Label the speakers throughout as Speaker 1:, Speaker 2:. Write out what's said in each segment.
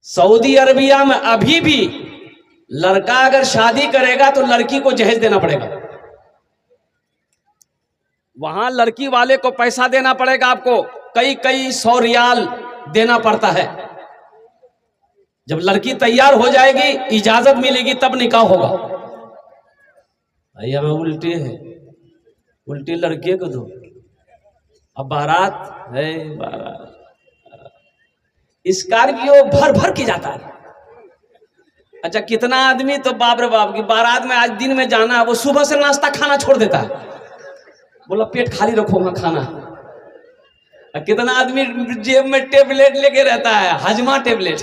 Speaker 1: Saudi Arabia में अभी भी लड़का अगर शादी करेगा तो लड़की को जहेज देना पड़ेगा। वहां लड़की वाले को पैसा देना पड़ेगा, आपको कई कई 100 रियाल देना पड़ता है। जब लड़की तैयार हो जाएगी, इजाजत मिलेगी, तब निकाह होगा। यहाँ उल्टे है, उल्टी लड़के को दो। अब बारात है, बारात स्कॉर्पियो भर भर के जाता है। अच्छा कितना आदमी तो बाप रे बाप की बारात में आज दिन में जाना है, वो सुबह से नाश्ता खाना छोड़ देता है, बोला पेट खाली रखोगा खाना। कितना आदमी जेब में टेबलेट लेके रहता है, हजमा टेबलेट,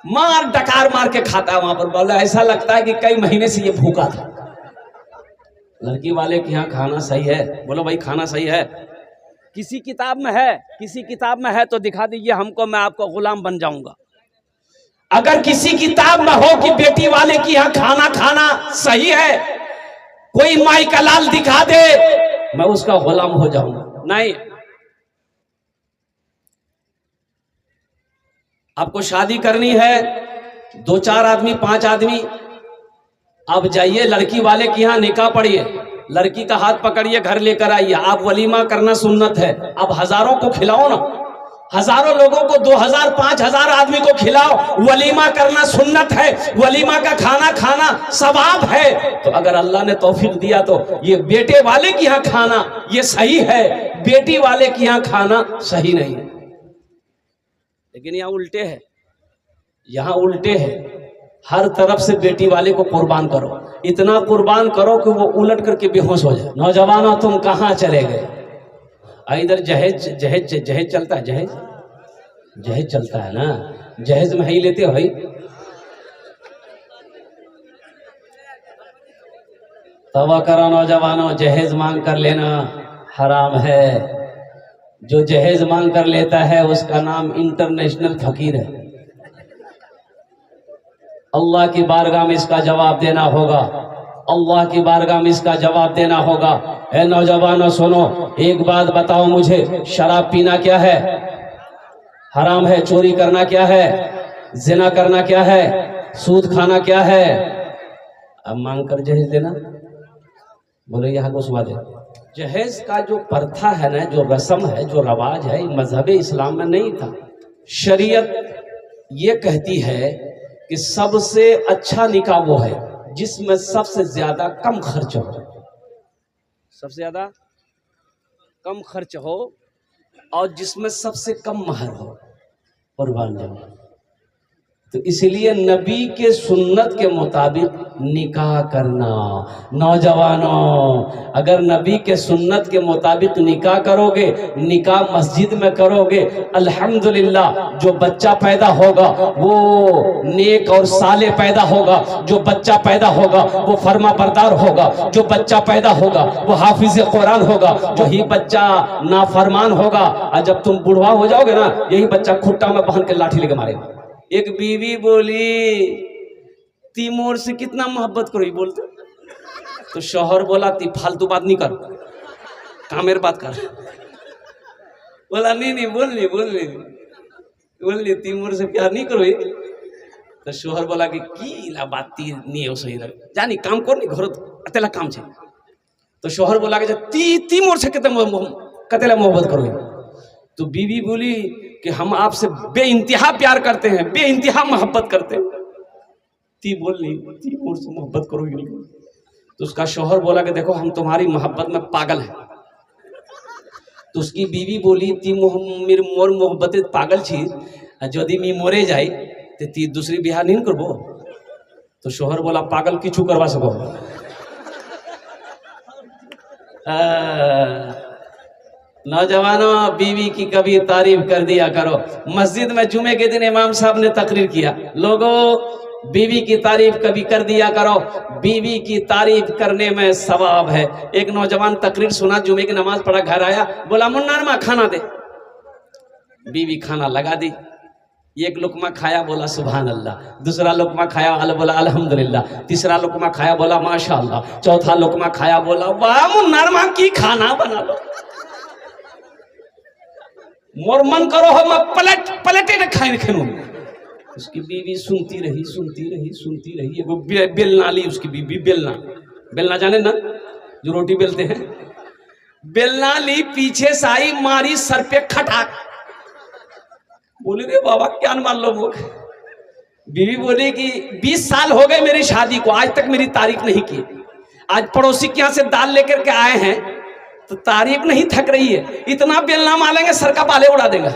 Speaker 1: मार डकार मार के खाता है वहां पर। बोला ऐसा लगता है कि कई महीने से ये भूखा था। लड़की वाले के यहाँ खाना सही है? बोलो भाई खाना सही है। किसी किताब में है, किसी किताब में है तो दिखा दीजिए हमको, मैं आपको गुलाम बन जाऊंगा। अगर किसी किताब में हो कि बेटी वाले की यहाँ खाना खाना सही है, कोई माई का लाल दिखा दे, मैं उसका गुलाम हो जाऊंगा। नहीं, आपको शादी करनी है, 2-4 आदमी 5 आदमी, अब जाइए लड़की वाले के यहाँ निकाह पढ़िए, लड़की का हाथ पकड़िए, घर लेकर आइए। आप वलीमा करना सुन्नत है, अब हजारों को खिलाओ ना, हजारों लोगों को, 2000 5000 आदमी को खिलाओ, वलीमा करना सुन्नत है, वलीमा का खाना खाना सवाब है। तो अगर अल्लाह ने तौफीक दिया तो ये बेटे वाले के यहाँ खाना ये सही है, बेटी वाले के यहाँ खाना सही नहीं है। लेकिन यहाँ उल्टे है, यहाँ उल्टे है। हर तरफ से बेटी वाले को कुर्बान करो, इतना कुर्बान करो कि वो उलट करके बेहोश हो जाए। नौजवानों तुम कहाँ चले गए? इधर जहेज जहेज जहेज चलता है, जहेज जहेज चलता है ना, जहेज में ही लेते हो भाई। तवा करो नौजवानों, जहेज मांग कर लेना हराम है। जो जहेज मांग कर लेता है उसका नाम इंटरनेशनल फकीर है। अल्लाह की बारगाह में इसका जवाब देना होगा, अल्लाह की बारगाह में इसका जवाब देना होगा। ए नौजवानों सुनो, एक बात बताओ मुझे, शराब पीना क्या है? हराम है। चोरी करना क्या है? जिना करना क्या है? सूद खाना क्या है? अब मांग कर जहेज देना, बोलो यहाँ को सुबह दे। जहेज का जो प्रथा है ना, जो रस्म है, जो रवाज है, मजहब इस्लाम में नहीं था। शरीयत ये कहती है कि सबसे अच्छा निकाह वो है जिसमें सबसे ज्यादा कम खर्च हो, सबसे ज्यादा कम खर्च हो और जिसमें सबसे कम महर हो, कुर्बान जाओ। तो इसलिए नबी के सुन्नत के मुताबिक निकाह करना। नौजवानों अगर नबी के सुन्नत के मुताबिक निकाह करोगे, निकाह मस्जिद में करोगे, अल्हम्दुलिल्लाह जो बच्चा पैदा होगा वो नेक और साले पैदा होगा, जो बच्चा पैदा होगा वो फर्मा बरदार होगा, जो बच्चा पैदा होगा वो हाफिज कुरान होगा, जो ही बच्चा नाफरमान होगा और जब तुम बुढ़वा हो जाओगे ना, यही बच्चा खुट्टा में बांध के लाठी लेके मारेगा। एक बीवी बोली तीमोर से कितना मोहब्बत करो, बोलते तो शौहर बोला ती फालतू बात नहीं कर, कामेर बात कर। बोला नहीं बोल ली तीमोर से प्यार नहीं करो। तो शौहर बोला कि ला बात ती नहीं हो सही जानी काम कर नहीं घर अतेला काम छे। तो शौहर बोला कि तीमोर से कतेला मोहब्बत करो। तो बीवी बोली कि हम आपसे बेइंतहा प्यार करते हैं, बेइंतहा मोहब्बत करते हैं। ती बोल नहीं, तीमोर से मोहब्बत करोगी नहीं। तो उसका शौहर बोला कि देखो हम तुम्हारी मोहब्बत में पागल हैं। तो उसकी बीवी बोली ती मेरी मोर मोहब्बत पागल छी, यदि मी मोरे जाए तो ती दूसरी बिहार नहीं करबो। तो शौहर बोला पागल किछु करवा सको। नौजवानों बीवी की कभी तारीफ कर दिया करो। मस्जिद में जुमे के दिन इमाम साहब ने तकरीर किया, लोगों बीवी की तारीफ कभी कर दिया करो, बीवी की तारीफ करने में सवाब है। एक नौजवान तकरीर सुना, जुमे की नमाज पढ़ा, घर आया, बोला मुन्ना नमा खाना दे। बीवी खाना लगा दी, एक लुकमा खाया, बोला सुभान अल्लाह। दूसरा लुकमा खाया, बोला अल्हम्दुलिल्लाह। तीसरा लुकमा खाया, बोला माशाअल्लाह। चौथा लुकमा खाया, बोला वाह मुन्ना नमा की खाना बना लो। मोर मन करो हो मैं पलटे न खाए खेलू। उसकी बीवी सुनती रही सुनती रही सुनती रही। वो बेलना ली उसकी बीवी, बेलना, बेलना जाने ना जो रोटी बेलते हैं, बेलना ली, पीछे से आई, मारी सर पे खटाक। बोले रे बाबा क्या मान लो वो। बीवी बोली कि 20 साल हो गए मेरी शादी को, आज तक मेरी तारीफ नहीं की। आज पड़ोसी के यहाँ से दाल लेकर के आए हैं तो तारीफ नहीं थक रही है, इतना बेलना मारेंगे सर का बाले उड़ा देगा।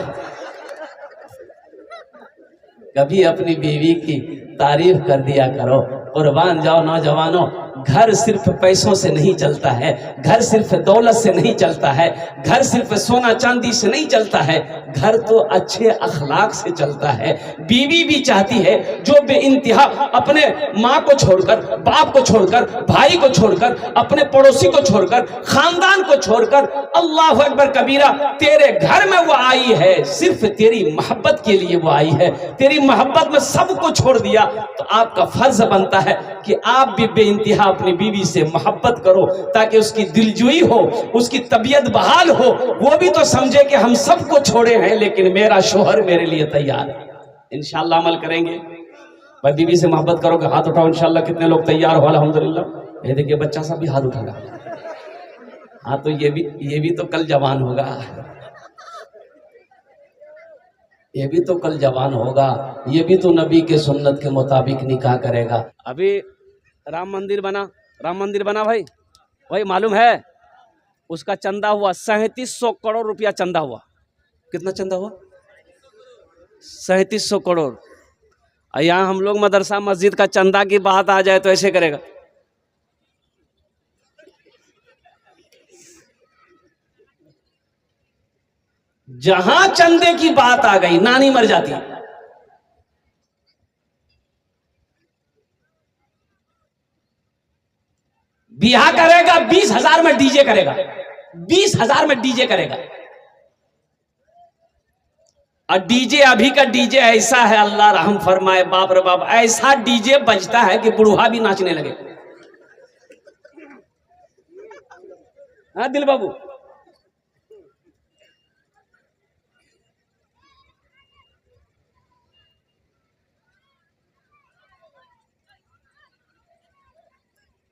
Speaker 1: कभी अपनी बीवी की तारीफ कर दिया करो। कुर्बान जाओ नौजवानों, घर सिर्फ पैसों से नहीं चलता है, घर सिर्फ दौलत से नहीं चलता है, घर सिर्फ सोना चांदी से नहीं चलता है, घर तो अच्छे अखलाक से चलता है। बीवी भी चाहती है जो बेइंतहा अपने माँ को छोड़कर, बाप को छोड़कर, भाई को छोड़कर, अपने पड़ोसी को छोड़कर, खानदान को छोड़कर, अल्लाह अकबर कबीरा, तेरे घर में वो आई है, सिर्फ तेरी मोहब्बत के लिए वो आई है। तेरी मोहब्बत में सबको छोड़ दिया, तो आपका फर्ज बनता है कि आप भी बेइंतहा अपनी बीवी से मोहब्बत करो, ताकि उसकी दिलजुई हो, उसकी तबीयत बहाल हो, वो भी तो समझे कि हम सबको छोड़े हैं लेकिन मेरा शोहर मेरे लिए तैयार है। इंशाअल्लाह अमल करेंगे। भाई बीवी से मोहब्बत करोगे, हाथ उठाओ इंशाअल्लाह। कितने लोग तैयार हो? अल्हम्दुलिल्लाह। ये देखिए बच्चा सा भी हाथ उठाएगा। हाँ तो ये भी तो कल जवान होगा, ये भी तो कल जवान होगा, ये भी तो नबी के सुन्नत के मुताबिक निकाह करेगा। अभी राम मंदिर बना भाई, भाई मालूम है उसका चंदा हुआ 3700 करोड़ रुपया चंदा हुआ। कितना चंदा हुआ? 3700 करोड़। यहाँ हम लोग मदरसा मस्जिद का चंदा की बात आ जाए तो ऐसे करेगा। जहां चंदे की बात आ गई नानी मर जाती। बियाह करेगा 20,000 में डीजे करेगा, 20,000 में डीजे करेगा। और डीजे, अभी का डीजे ऐसा है, अल्लाह रहम फरमाए, बाप रे बाप, ऐसा डीजे बजता है कि बुढ़वा भी नाचने लगे। हाँ दिल बाबू,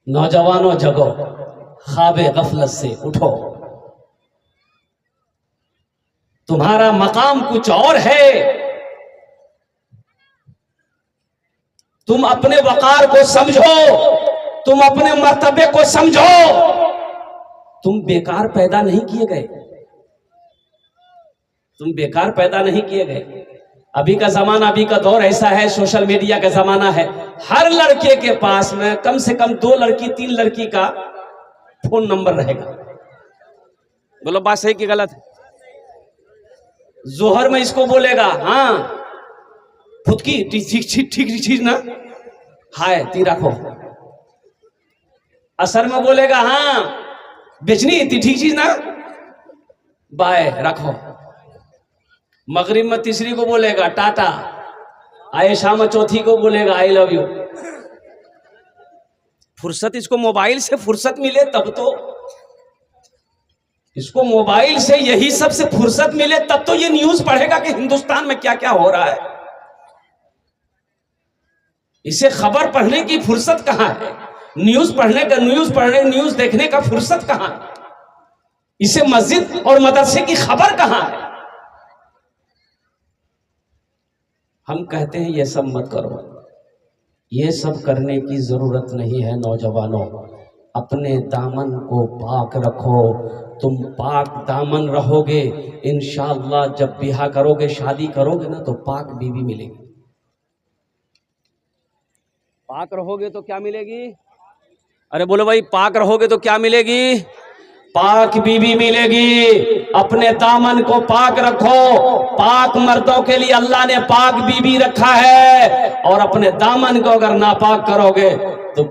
Speaker 1: नौजवानों जगो, ख्वाबे गफलत से उठो, तुम्हारा मकाम कुछ और है। तुम अपने वकार को समझो, तुम अपने मर्तबे को समझो। तुम बेकार पैदा नहीं किए गए, तुम बेकार पैदा नहीं किए गए। अभी का जमाना, अभी का दौर ऐसा है, सोशल मीडिया का जमाना है। हर लड़के के पास में कम से कम 2 लड़की 3 लड़की का फोन नंबर रहेगा। बोलो बात सही कि गलत है? जोहर में इसको बोलेगा हाँ खुद की ठीक चीज ना, हाय ती रखो। असर में बोलेगा हाँ बेचनी ती ठीक चीज ना, बाय रखो। मगरिब में तीसरी को बोलेगा टाटा, आयशा में चौथी को बोलेगा आई लव यू। फुर्सत, इसको मोबाइल से फुर्सत मिले तब तो, इसको मोबाइल से यही सब से फुर्सत मिले तब तो ये न्यूज पढ़ेगा कि हिंदुस्तान में क्या क्या हो रहा है। इसे खबर पढ़ने की फुर्सत कहां है? न्यूज देखने का फुर्सत कहां है? इसे मस्जिद और मदरसे की खबर कहां है? हम कहते हैं ये सब मत करो, ये सब करने की जरूरत नहीं है। नौजवानों, अपने दामन को पाक रखो। तुम पाक दामन रहोगे, इंशाअल्लाह जब ब्याह करोगे, शादी करोगे ना, तो पाक बीवी मिलेगी। पाक रहोगे तो क्या मिलेगी? अरे बोलो भाई, पाक रहोगे तो क्या मिलेगी? पाक बीवी मिलेगी। अपने दामन को पाक रखो। पाक मर्दों के लिए अल्लाह ने पाक बीवी रखा है, और अपने दामन को अगर नापाक करोगे तो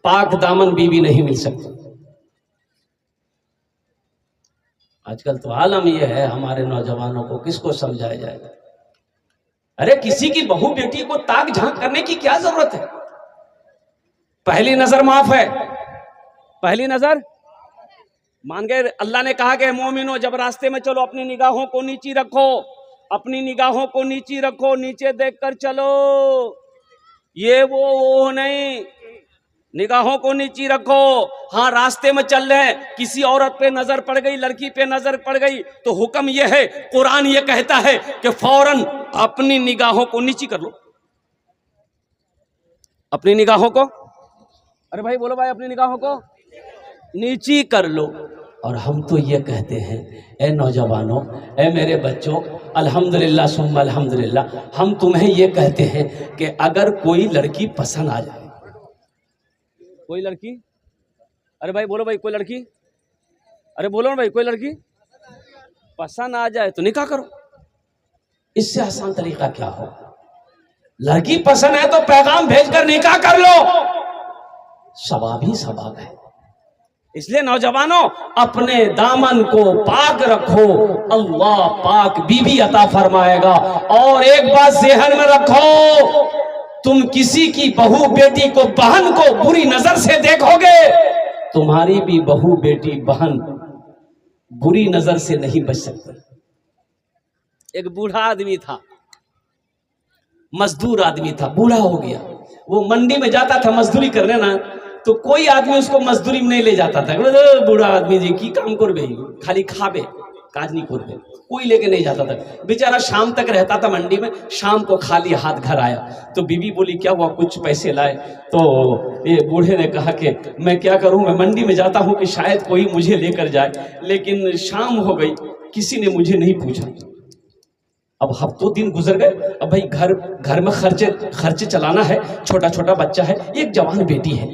Speaker 1: पाक दामन बीवी नहीं मिल सकती। आजकल तो आलम यह है, हमारे नौजवानों को किसको समझाया जाए? अरे किसी की बहू बेटी को ताक झांक करने की क्या जरूरत है? पहली नजर माफ है, पहली नजर मान गए। अल्लाह ने कहा कि मोमिनो, जब रास्ते में चलो अपनी निगाहों को नीची रखो, अपनी निगाहों को नीचे रखो, नीचे देखकर चलो, ये वो नहीं, निगाहों को नीचे रखो। हाँ, रास्ते में चल रहे हैं, किसी औरत पे नजर पड़ गई, लड़की पे नजर पड़ गई, तो हुक्म यह है, कुरान ये कहता है कि फौरन अपनी निगाहों को नीचे कर लो, अपनी निगाहों को, अरे भाई बोलो भाई, अपनी निगाहों को नीचे कर लो। और हम तो ये कहते हैं, ए नौजवानों, ए मेरे बच्चों, अल्हम्दुलिल्लाह सुम्मा अल्हम्दुलिल्लाह, हम तुम्हें ये कहते हैं कि अगर कोई लड़की पसंद आ जाए, कोई लड़की, अरे भाई बोलो भाई, कोई लड़की, अरे बोलो ना भाई, कोई लड़की पसंद आ जाए तो निकाह करो। इससे आसान तरीका क्या हो? लड़की पसंद है तो पैगाम भेजकर निकाह कर लो, सवाब ही सवाब है। इसलिए नौजवानों, अपने दामन को पाक रखो, अल्लाह पाक बीबी अता फरमाएगा। और एक बात ज़हन में रखो, तुम किसी की बहू बेटी को, बहन को बुरी नजर से देखोगे, तुम्हारी भी बहू बेटी बहन बुरी नजर से नहीं बच सकती। एक बूढ़ा आदमी था, मजदूर आदमी था, बूढ़ा हो गया। वो मंडी में जाता था मजदूरी करने ना, तो कोई आदमी उसको मजदूरी में नहीं ले जाता था। बूढ़ा आदमी जी की काम कर गई, खाली खाबे, काज नहीं कर गए, कोई लेके नहीं जाता था। बेचारा शाम तक रहता था मंडी में, शाम को खाली हाथ घर आया। तो बीबी बोली, क्या हुआ, कुछ पैसे लाए? तो ये बूढ़े ने कहा कि मैं क्या करूं, मैं मंडी में जाता हूं कि शायद कोई मुझे लेकर जाए, लेकिन शाम हो गई, किसी ने मुझे नहीं पूछा। अब हफ्तों दिन गुजर गए, अब भाई घर में खर्चे चलाना है, छोटा छोटा बच्चा है, एक जवान बेटी है,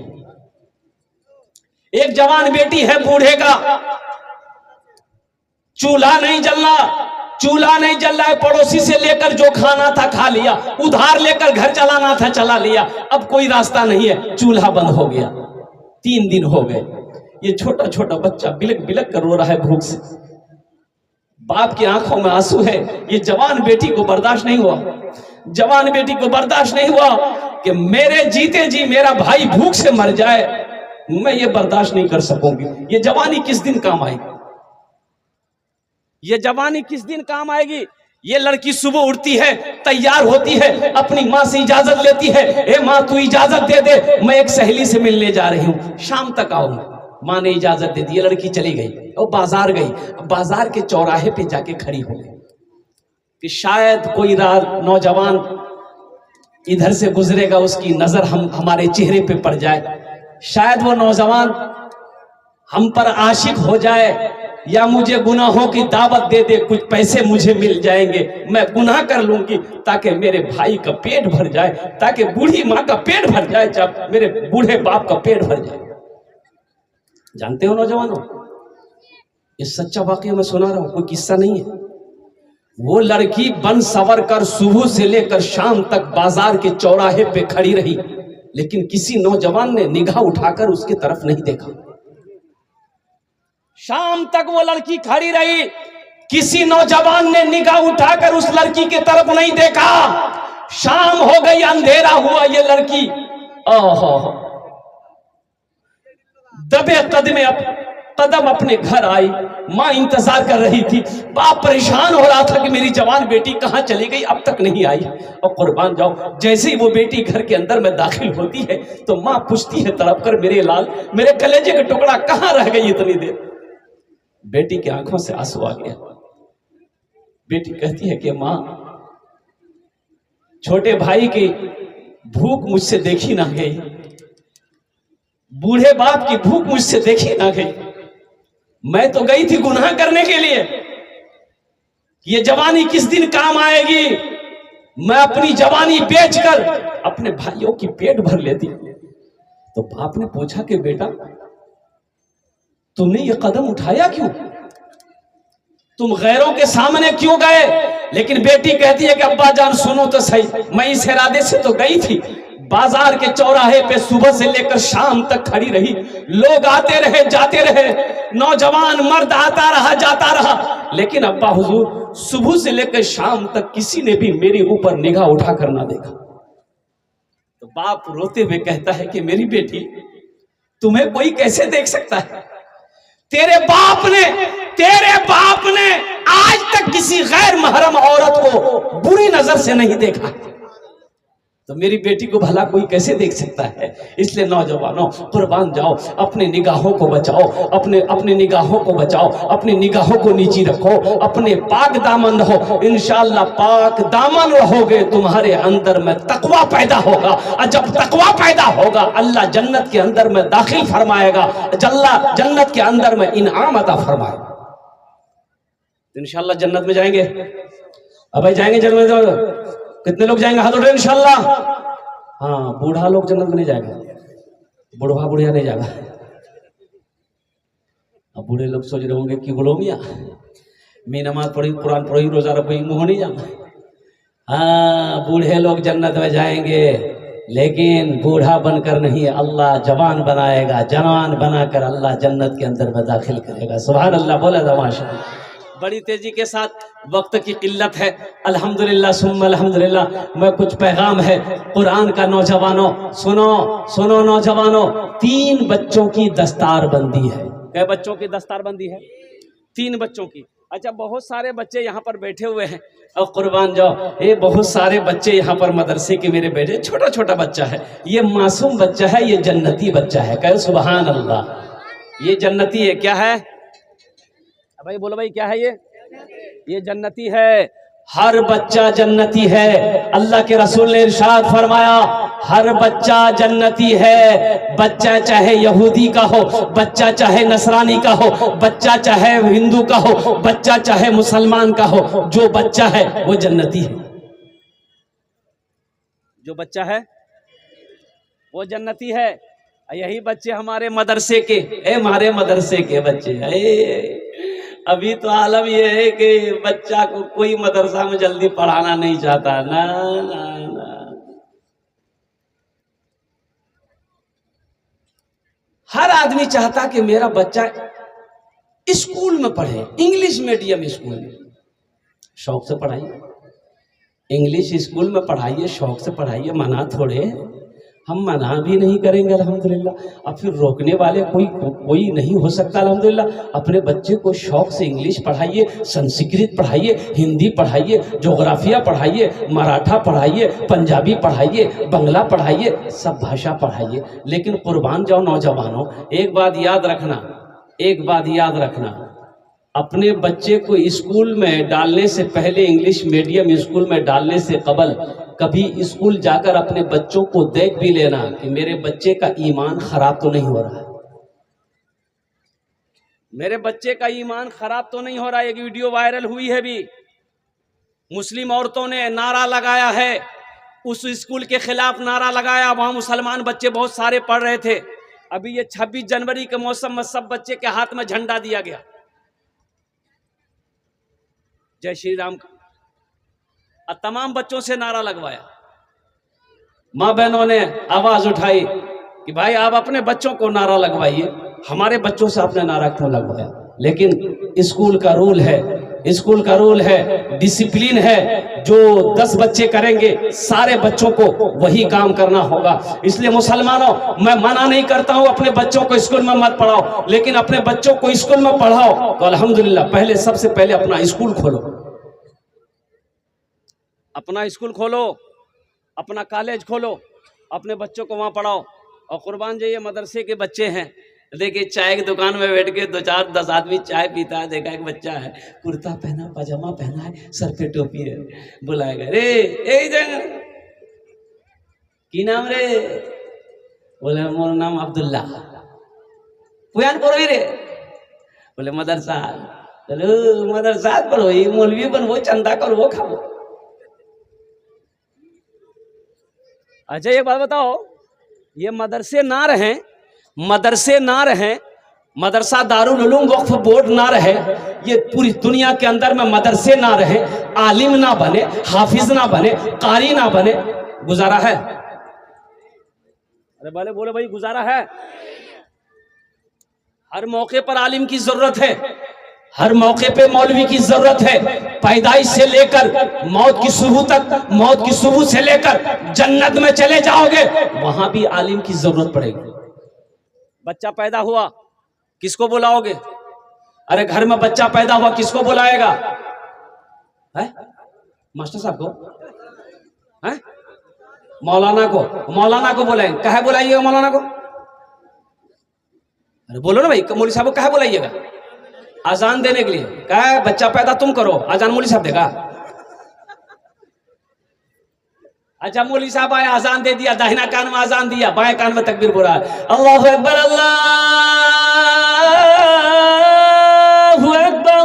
Speaker 1: एक जवान बेटी है बूढ़े का। चूल्हा नहीं जल रहा है, पड़ोसी से लेकर जो खाना था खा लिया, उधार लेकर घर चलाना था चला लिया, अब कोई रास्ता नहीं है, चूल्हा बंद हो गया। 3 दिन हो गए, ये छोटा छोटा बच्चा बिलक बिलक कर रो रहा है भूख से, बाप की आंखों में आंसू है। ये जवान बेटी को बर्दाश्त नहीं हुआ, जवान बेटी को बर्दाश्त नहीं हुआ कि मेरे जीते जी मेरा भाई भूख से मर जाए, मैं ये बर्दाश्त नहीं कर सकूंगी। ये जवानी किस दिन काम आएगी, ये जवानी किस दिन काम आएगी? ये लड़की सुबह उठती है, तैयार होती है, अपनी माँ से इजाजत लेती है, ए माँ तू इजाजत दे दे, मैं एक सहेली से मिलने जा रही हूँ, शाम तक आऊंगी। माँ ने इजाजत दे दी, ये लड़की चली गई और बाजार गई। बाजार के चौराहे पे जाके खड़ी हो गई कि शायद कोई नौजवान इधर से गुजरेगा, उसकी नजर हमारे चेहरे पे पड़ जाए, शायद वो नौजवान हम पर आशिक हो जाए, या मुझे गुनाहों की दावत दे दे, कुछ पैसे मुझे मिल जाएंगे, मैं गुनाह कर लूंगी ताकि मेरे भाई का पेट भर जाए, ताकि बूढ़ी माँ का पेट भर जाए, जब मेरे बूढ़े बाप का पेट भर जाए। जानते हो नौजवानों, ये सच्चा वाकया मैं सुना रहा हूं, कोई किस्सा नहीं है। वो लड़की बन सवर कर सुबह से लेकर शाम तक बाजार के चौराहे पे खड़ी रही, लेकिन किसी नौजवान ने निगाह उठाकर उसकी तरफ नहीं देखा। शाम तक वो लड़की खड़ी रही, किसी नौजवान ने निगाह उठाकर उस लड़की की तरफ नहीं देखा। शाम हो गई, अंधेरा हुआ, ये लड़की दबे कदम अपने घर आई। माँ इंतजार कर रही थी, बाप परेशान हो रहा था कि मेरी जवान बेटी कहाँ चली गई, अब तक नहीं आई। और कुर्बान जाओ, जैसे ही वो बेटी घर के अंदर में दाखिल होती है तो माँ पूछती है तड़प कर, मेरे लाल, मेरे कलेजे का टुकड़ा कहाँ रह गई इतनी देर? बेटी की आंखों से आंसू आ गया। बेटी कहती है कि माँ, छोटे भाई की भूख मुझसे देखी ना गई, बूढ़े बाप की भूख मुझसे देखी ना गई, मैं तो गई थी गुनाह करने के लिए, ये जवानी किस दिन काम आएगी? मैं अपनी जवानी बेचकर अपने भाइयों की पेट भर लेती। तो बाप ने पूछा कि बेटा, तुमने ये कदम उठाया क्यों? तुम गैरों के सामने क्यों गए? लेकिन बेटी कहती है कि अब्बा जान सुनो तो सही, मैं इस इरादे से तो गई थी, बाजार के चौराहे पे सुबह से लेकर शाम तक खड़ी रही, लोग आते रहे जाते रहे, नौजवान मर्द आता रहा जाता रहा, लेकिन अब्बा हुजूर सुबह से लेकर शाम तक किसी ने भी मेरे ऊपर निगाह उठा कर ना देखा। तो बाप रोते हुए कहता है कि मेरी बेटी, तुम्हें कोई कैसे देख सकता है? तेरे बाप ने तेरे बाप ने आज तक किसी गैर महरम औरत को बुरी नजर से नहीं देखा, तो मेरी बेटी को भला कोई कैसे देख सकता है। इसलिए नौजवानों, कुर्बान जाओ, अपने निगाहों को बचाओ, अपने निगाहों को बचाओ, अपनी निगाहों को नीची रखो, अपने पाक दामन रहो। इंशाअल्लाह पाक दामन रहोगे, तुम्हारे अंदर में तकवा पैदा होगा, और जब तकवा पैदा होगा अल्लाह जन्नत के अंदर में दाखिल फरमाएगा, जन्नत के अंदर में इनाम अता फरमाएगा। इंशाअल्लाह जन्नत में जाएंगे। अब भाई जाएंगे जन्नत में? कितने लोग जाएंगे? हाथ उठाओ इंशाअल्लाह। हाँ, बूढ़ा लोग जन्नत में नहीं जाएगा, बुढ़वा बुढ़िया नहीं जाएगा। अब बूढ़े लोग सोच रहे होंगे कि बोलो मियाँ, मैं नमाज पढ़ी, कुरान पढ़ी, रोजा रखी, मुँह नहीं जाना। हाँ, बूढ़े लोग जन्नत में जाएंगे, लेकिन बूढ़ा बनकर नहीं, अल्लाह जवान बनाएगा, जवान बनाकर अल्लाह जन्नत के अंदर में दाखिल करेगा। सुभान अल्लाह, बोले तमाशा। बड़ी तेजी के साथ, वक्त की किल्लत है, अल्हम्दुलिल्लाह सुम्मा अल्हम्दुलिल्लाह। मैं कुछ पैगाम है कुरान का। नौजवानों सुनो, सुनो नौजवानों, 3 बच्चों की दस्तारबंदी है। कै बच्चों की दस्तारबंदी है? 3 बच्चों की। अच्छा, बहुत सारे बच्चे यहाँ पर बैठे हुए हैं, और कुर्बान जाओ, ये बहुत सारे बच्चे यहाँ पर मदरसे के मेरे बेटे, छोटा छोटा बच्चा है, ये मासूम बच्चा है, ये जन्नती बच्चा है। कहे सुभान अल्लाह, ये जन्नती है। क्या है भाई? बोलो भाई, क्या है ये जन्नती है। हर बच्चा जन्नती है। अल्लाह के रसूल ने इरशाद फरमाया, हर बच्चा जन्नती है। बच्चा चाहे यहूदी का हो, बच्चा चाहे नसरानी का हो, बच्चा चाहे हिंदू का हो, बच्चा चाहे मुसलमान का हो, जो बच्चा है वो जन्नती है। जो बच्चा है वो जन्नती है। यही बच्चे हमारे मदरसे के, हमारे मदरसे के बच्चे। अभी तो आलम ये है कि बच्चा को कोई मदरसा में जल्दी पढ़ाना नहीं चाहता। ना ना ना, हर आदमी चाहता कि मेरा बच्चा स्कूल में पढ़े, इंग्लिश मीडियम स्कूल में। शौक से पढ़ाइए, इंग्लिश स्कूल में पढ़ाइए, शौक से पढ़ाइए, मना थोड़े, हम मना भी नहीं करेंगे अल्हम्दुलिल्लाह। अब फिर रोकने वाले कोई नहीं हो सकता अल्हम्दुलिल्लाह। अपने बच्चे को शौक से इंग्लिश पढ़ाइए, संस्कृत पढ़ाइए, हिंदी पढ़ाइए, जोग्राफिया पढ़ाइए, मराठा पढ़ाइए, पंजाबी पढ़ाइए, बंगला पढ़ाइए, सब भाषा पढ़ाइए। लेकिन कुर्बान जाओ नौजवानों, एक बात याद रखना, एक बात याद रखना, अपने बच्चे को स्कूल में डालने से पहले, इंग्लिश मीडियम स्कूल में डालने से कबल, कभी स्कूल जाकर अपने बच्चों को देख भी लेना कि मेरे बच्चे का ईमान खराब तो नहीं हो रहा है, मेरे बच्चे का ईमान खराब तो नहीं हो रहा है। एक वीडियो वायरल हुई है भी, मुस्लिम औरतों ने नारा लगाया है, उस स्कूल के खिलाफ नारा लगाया, वहां मुसलमान बच्चे बहुत सारे पढ़ रहे थे। अभी ये 26 जनवरी के मौसम में सब बच्चे के हाथ में झंडा दिया गया, जय श्री राम का, और तमाम बच्चों से नारा लगवाया। माँ बहनों ने आवाज उठाई कि भाई आप अपने बच्चों को नारा लगवाइए, हमारे बच्चों से आपने नारा क्यों लगवाया? लेकिन स्कूल का रूल है, स्कूल का रूल है, डिसिप्लिन है, जो 10 बच्चे करेंगे सारे बच्चों को वही काम करना होगा। इसलिए मुसलमानों, मैं मना नहीं करता हूं अपने बच्चों को स्कूल में मत पढ़ाओ, लेकिन अपने बच्चों को स्कूल में पढ़ाओ तो अल्हम्दुलिल्लाह पहले, सबसे पहले अपना स्कूल खोलो, अपना स्कूल खोलो, अपना कॉलेज खोलो, अपने बच्चों को वहां पढ़ाओ। और कुर्बान जाइए, मदरसे के बच्चे हैं, देखिए चाय की दुकान में बैठ के 2-4-10 आदमी चाय पीता है, देखा एक बच्चा है, कुर्ता पहना, पजामा पहना है, सर पे टोपी है, बुलाएगा, रे ए जगह की नाम रे? बोले मोर नाम अब्दुल्ला। पुयान पढ़ो रे? बोले मदरसा। चलो मदरसा पढ़ो, ये मौलवी बनवो, चंदा करो, वो खाओ। अच्छा एक बात बताओ, ये मदरसे ना रहे, मदरसे ना रहे, मदरसा दारुल उलूम वक्फ बोर्ड ना रहे, ये पूरी दुनिया के अंदर में मदरसे ना रहे, आलिम ना बने, हाफिज ना बने, कारी ना बने, गुजारा है? अरे बोले बोले भाई, गुजारा है? हर मौके पर आलिम की जरूरत है, हर मौके पे मौलवी की जरूरत है। पैदाइश से लेकर मौत की सुबह तक, मौत की सुबह से लेकर जन्नत में चले जाओगे, वहां भी आलिम की जरूरत पड़ेगी। बच्चा पैदा हुआ, किसको बुलाओगे? अरे घर में बच्चा पैदा हुआ किसको बुलाएगा? है मास्टर साहब को? है मौलाना को? मौलाना को बुलाएंगे। कहे बुलाइएगा मौलाना को? अरे बोलो ना भाई, मौलवी साहब को कहे बुलाइएगा? अजान देने के लिए। कहे बच्चा पैदा तुम करो, अजान मौलवी साहब देगा? अच्छा मौलवी साहब आए, अजान दे दिया, दाहिना कान में अजान दिया, बाएं कान में तकबीर बोला, अल्लाहु अकबर अल्लाहु अकबर।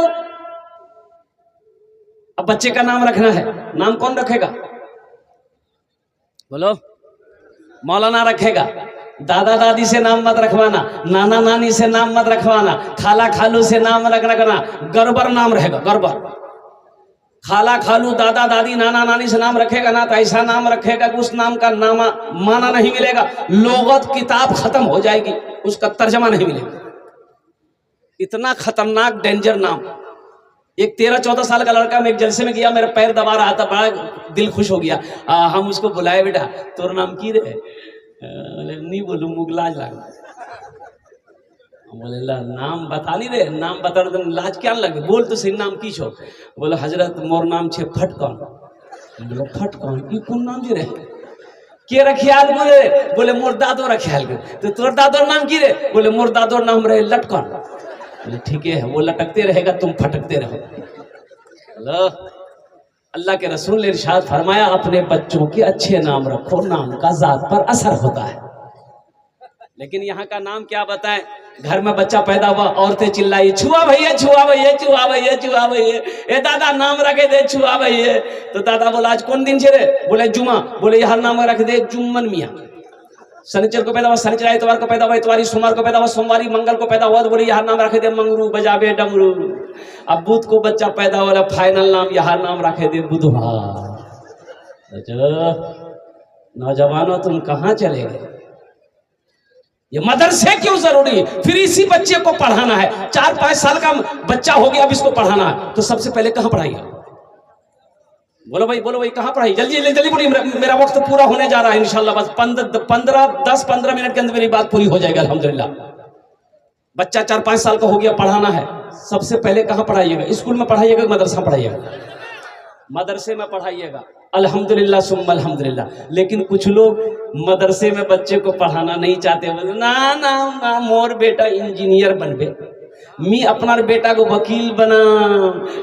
Speaker 1: अब बच्चे का नाम रखना है, नाम कौन रखेगा? बोलो। मौलाना रखेगा। दादा दादी से नाम मत रखवाना, नाना नानी से नाम मत रखवाना, खाला खालू से नाम रख रखना, गड़बड़ नाम रहेगा, गड़बड़। खाला खालू दादा दादी नाना नानी से नाम रखेगा ना तो ऐसा नाम रखेगा कि उस नाम का नामा माना नहीं मिलेगा, लोगत किताब खत्म हो जाएगी, उसका तर्जमा नहीं मिलेगा। इतना खतरनाक डेंजर नाम। एक 13-14 साल का लड़का, मैं एक जलसे में गया, मेरा पैर दबा रहा था, बड़ा दिल खुश हो गया। हम उसको बुलाए, बेटा तोर नाम की रे? नहीं बोलू, मुगलाज लग। बोले नाम बता नहीं रे, नाम बता रहे लाज क्या लगे, बोल तो सही नाम की छो? बोले हजरत मोर नाम छे फटकन। बोले फटकन की कौन नाम जी रे? के रखियाल? बोले मोर दादो रखियाल के। तो तोर दादोर नाम की रे? बोले मोर दादोर नाम रहे लटकन। बोले ठीक है, वो लटकते रहेगा, तुम फटकते रहो। अल्लाह के रसूल ने इरशाद फरमाया, अपने बच्चों के अच्छे नाम रखो, नाम का जात पर असर होता है। लेकिन यहाँ का नाम क्या बताएं? घर में बच्चा पैदा हुआ, औरतें चिल्लाई, छुआ भैया छुआ भैया छुआ भैया छुआ भैया, ए दादा नाम रखे दे छुआ भैया। तो दादा बोला आज कौन दिन छे रे? बोले जुमा। बोले यार नाम रख दे जुम्मन मियाँ। शनिचर को पैदा हुआ शनिचर, इतवार को पैदा हुआ इतवारी, सोमवार को पैदा हुआ सोमवारी, मंगल को पैदा हुआ तो बोले यार नाम रखे दे मंगरू बजाबे डमरू। अब बुध को बच्चा पैदा हुआ, फाइनल नाम यहाँ नाम रखे दे बुधवार। नौजवानों तुम कहाँ चले गए? ये मदरसे क्यों जरूरी? फिर इसी बच्चे को पढ़ाना है, 4-5 साल का बच्चा हो गया, अब इसको पढ़ाना है, तो सबसे पहले कहाँ पढ़ाइए? बोलो भाई कहाँ पढ़ाई? जल्दी जल्दी बोलिए, मेरा वक्त पूरा होने जा रहा है इंशाल्लाह। बस 10-15 मिनट के अंदर मेरी बात पूरी हो जाएगी अल्हम्दुलिल्लाह। बच्चा 4-5 साल का हो गया, पढ़ाना है, सबसे पहले कहाँ पढ़ाइएगा? स्कूल में पढ़ाइएगा, मदरसा पढ़ाइएगा? मदरसे में पढ़ाइएगा, अल्हम्दुलिल्लाह सुम्मा अल्हम्दुलिल्लाह। लेकिन कुछ लोग मदरसे में बच्चे को पढ़ाना नहीं चाहते, बोले ना ना ना मोर बेटा इंजीनियर बनबे, मी अपना बेटा को वकील बना,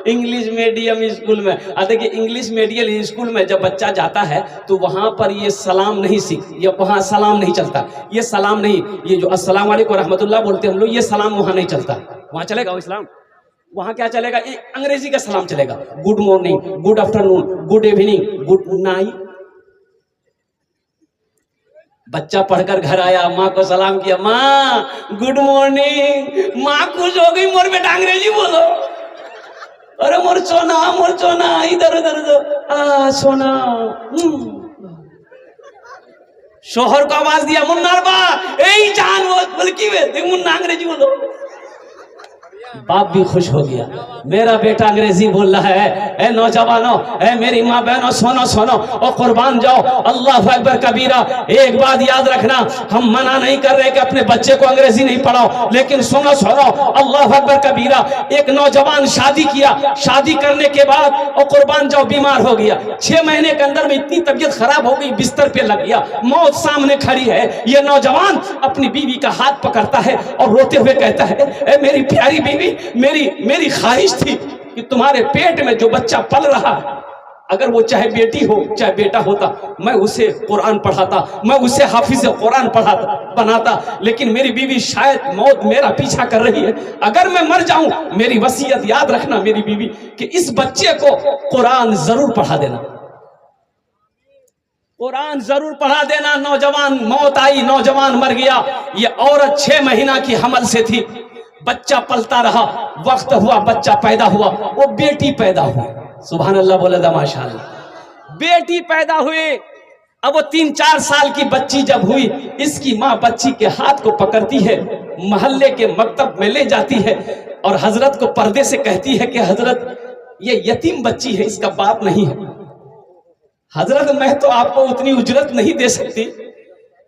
Speaker 1: इंग्लिश मीडियम स्कूल में। देखिए इंग्लिश मीडियम स्कूल में जब बच्चा जाता है तो वहां पर ये सलाम नहीं सीख, ये वहां सलाम नहीं चलता, ये सलाम नहीं, ये जो अस्सलाम वालेकुम रहमतुल्लाह बोलते हैं हम लोग, ये सलाम वहां नहीं चलता। वहां चलेगा वो इस्लाम? वहां क्या चलेगा? अंग्रेजी का सलाम चलेगा, good morning, good afternoon, good evening, good night. बच्चा पढ़कर घर आया, माँ को सलाम किया, माँ गुड मॉर्निंग। माँ खुश हो गई, मोर बेटा अंग्रेजी बोलो। अरे मोर सोना इधर उधर सोना। शोहर को आवाज दिया, मुन्ना बा ए जान बोल की मुन्ना अंग्रेजी बोलो। बाप भी खुश हो गया, मेरा बेटा अंग्रेजी बोल रहा है। ए नौजवानों, ए मेरी माँ बहनों, सोनो सोनो और कुर्बान जाओ, अल्लाह अकबर कबीरा। एक बात याद रखना, हम मना नहीं कर रहे कि अपने बच्चे को अंग्रेजी नहीं पढ़ाओ, लेकिन सुनो सुनो, अल्लाह अकबर कबीरा। एक नौजवान शादी किया, शादी करने के बाद और कुर्बान जाओ बीमार हो गया, 6 महीने के अंदर में इतनी तबीयत खराब हो गई, बिस्तर पे लग गया, मौत सामने खड़ी है। ये नौजवान अपनी बीवी का हाथ पकड़ता है और रोते हुए कहता है, ए मेरी प्यारी बीवी, मेरी ख्वाहिश थी कि तुम्हारे पेट में जो बच्चा पल रहा, अगर वो चाहे बेटी हो चाहे बेटा होता, मैं उसे कुरान पढ़ाता, मैं उसे हाफिज कुरान पढ़ाता बनाता। लेकिन मेरी बीवी शायद मौत मेरा पीछा कर रही है, अगर मैं मर जाऊं, मेरी वसीयत याद रखना मेरी बीवी कि इस बच्चे को कुरान जरूर पढ़ा देना, कुरान जरूर पढ़ा देना। नौजवान मौत आई, नौजवान मर गया। ये औरत 6 महीना की हमल से थी, बच्चा पलता रहा, वक्त हुआ बच्चा पैदा हुआ, वो बेटी पैदा हुई। सुभान अल्लाह बोले दा माशाअल्लाह। बेटी पैदा हुई। अब वो 3-4 साल की बच्ची जब हुई, इसकी माँ बच्ची के हाथ को पकड़ती है, मोहल्ले के मकतब में ले जाती है और हजरत को पर्दे से कहती है कि हजरत ये यतीम बच्ची है, इसका बाप नहीं है। हजरत मैं तो आपको उतनी उजरत नहीं दे सकती,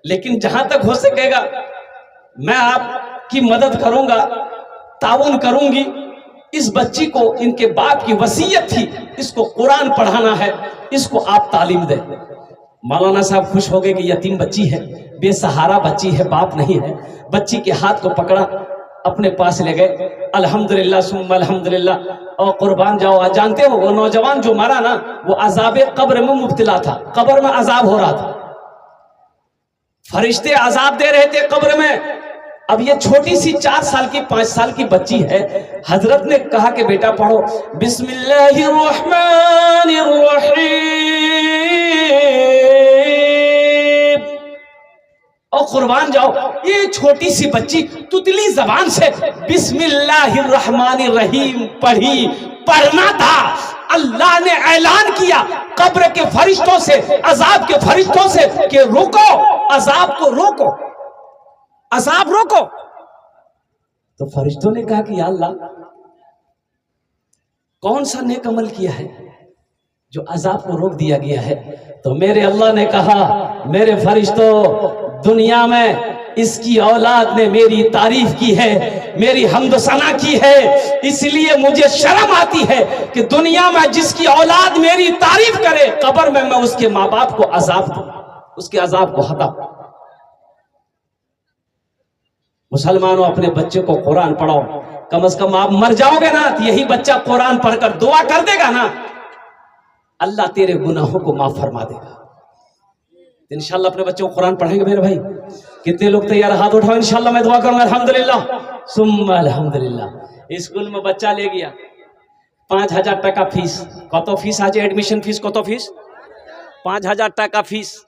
Speaker 1: लेकिन जहां तक हो सकेगा मैं आपकी मदद करूंगा, ताउन करूंगी, इस बच्ची को इनके बाप की वसीयत थी, इसको कुरान पढ़ाना है, इसको आप तालीम दें। मौलाना साहब खुश हो गए कि यतीम बच्ची है, बेसहारा बच्ची है, बाप नहीं है। बच्ची के हाथ को पकड़ा, अपने पास ले गए। अल्हम्दुलिल्लाह सुम्मा अल्हम्दुलिल्लाह। और कुर्बान जाओ, आज जानते हो वो नौजवान जो मरा ना, वो अजाबे कब्र में मुब्तला था, कब्र में अजाब हो रहा था, फरिश्ते अजाब दे रहे थे कब्र में। अब ये छोटी सी 4 साल की 5 साल की बच्ची है। हजरत ने कहा कि बेटा पढ़ो बिस्मिल्लाहिर्रहमानिर्रहीम। और कुर्बान जाओ, ये छोटी सी बच्ची तुतली जबान से बिस्मिल्लाहिर्रहमानिर्रहीम पढ़ी। पढ़ना था, अल्लाह ने ऐलान किया कब्र के फरिश्तों से, अजाब के फरिश्तों से कि रोको, अजाब को रोको, अजाब रोको। तो फरिश्तों ने कहा कि या अल्लाह, कौन सा नेक अमल किया है जो अजाब को रोक दिया गया है? तो मेरे अल्लाह ने कहा, मेरे फरिश्तों, दुनिया में इसकी औलाद ने मेरी तारीफ की है, मेरी हम्द सना की है, इसलिए मुझे शर्म आती है कि दुनिया में जिसकी औलाद मेरी तारीफ करे, कब्र में मैं उसके माँ बाप को अजाब दूं, उसके अजाब को हटा। मुसलमानों, अपने बच्चे को कुरान पढ़ाओ। कम से कम आप मर जाओगे ना तो यही बच्चा कुरान पढ़कर दुआ कर देगा ना, अल्लाह तेरे गुनाहों को माफ फरमा देगा। इंशाल्लाह अपने बच्चों को कुरान पढ़ेंगे मेरे भाई। कितने लोग तैयार? हाथ उठाओ, इंशाल्लाह मैं दुआ करूंगा। अल्हम्दुलिल्लाह सुम्मा अल्हम्दुलिल्लाह। स्कूल में बच्चा ले गया, 5000 টাকা फीस। कत फीस आज एडमिशन फीस? कत फीस? 5000 টাকা फीस।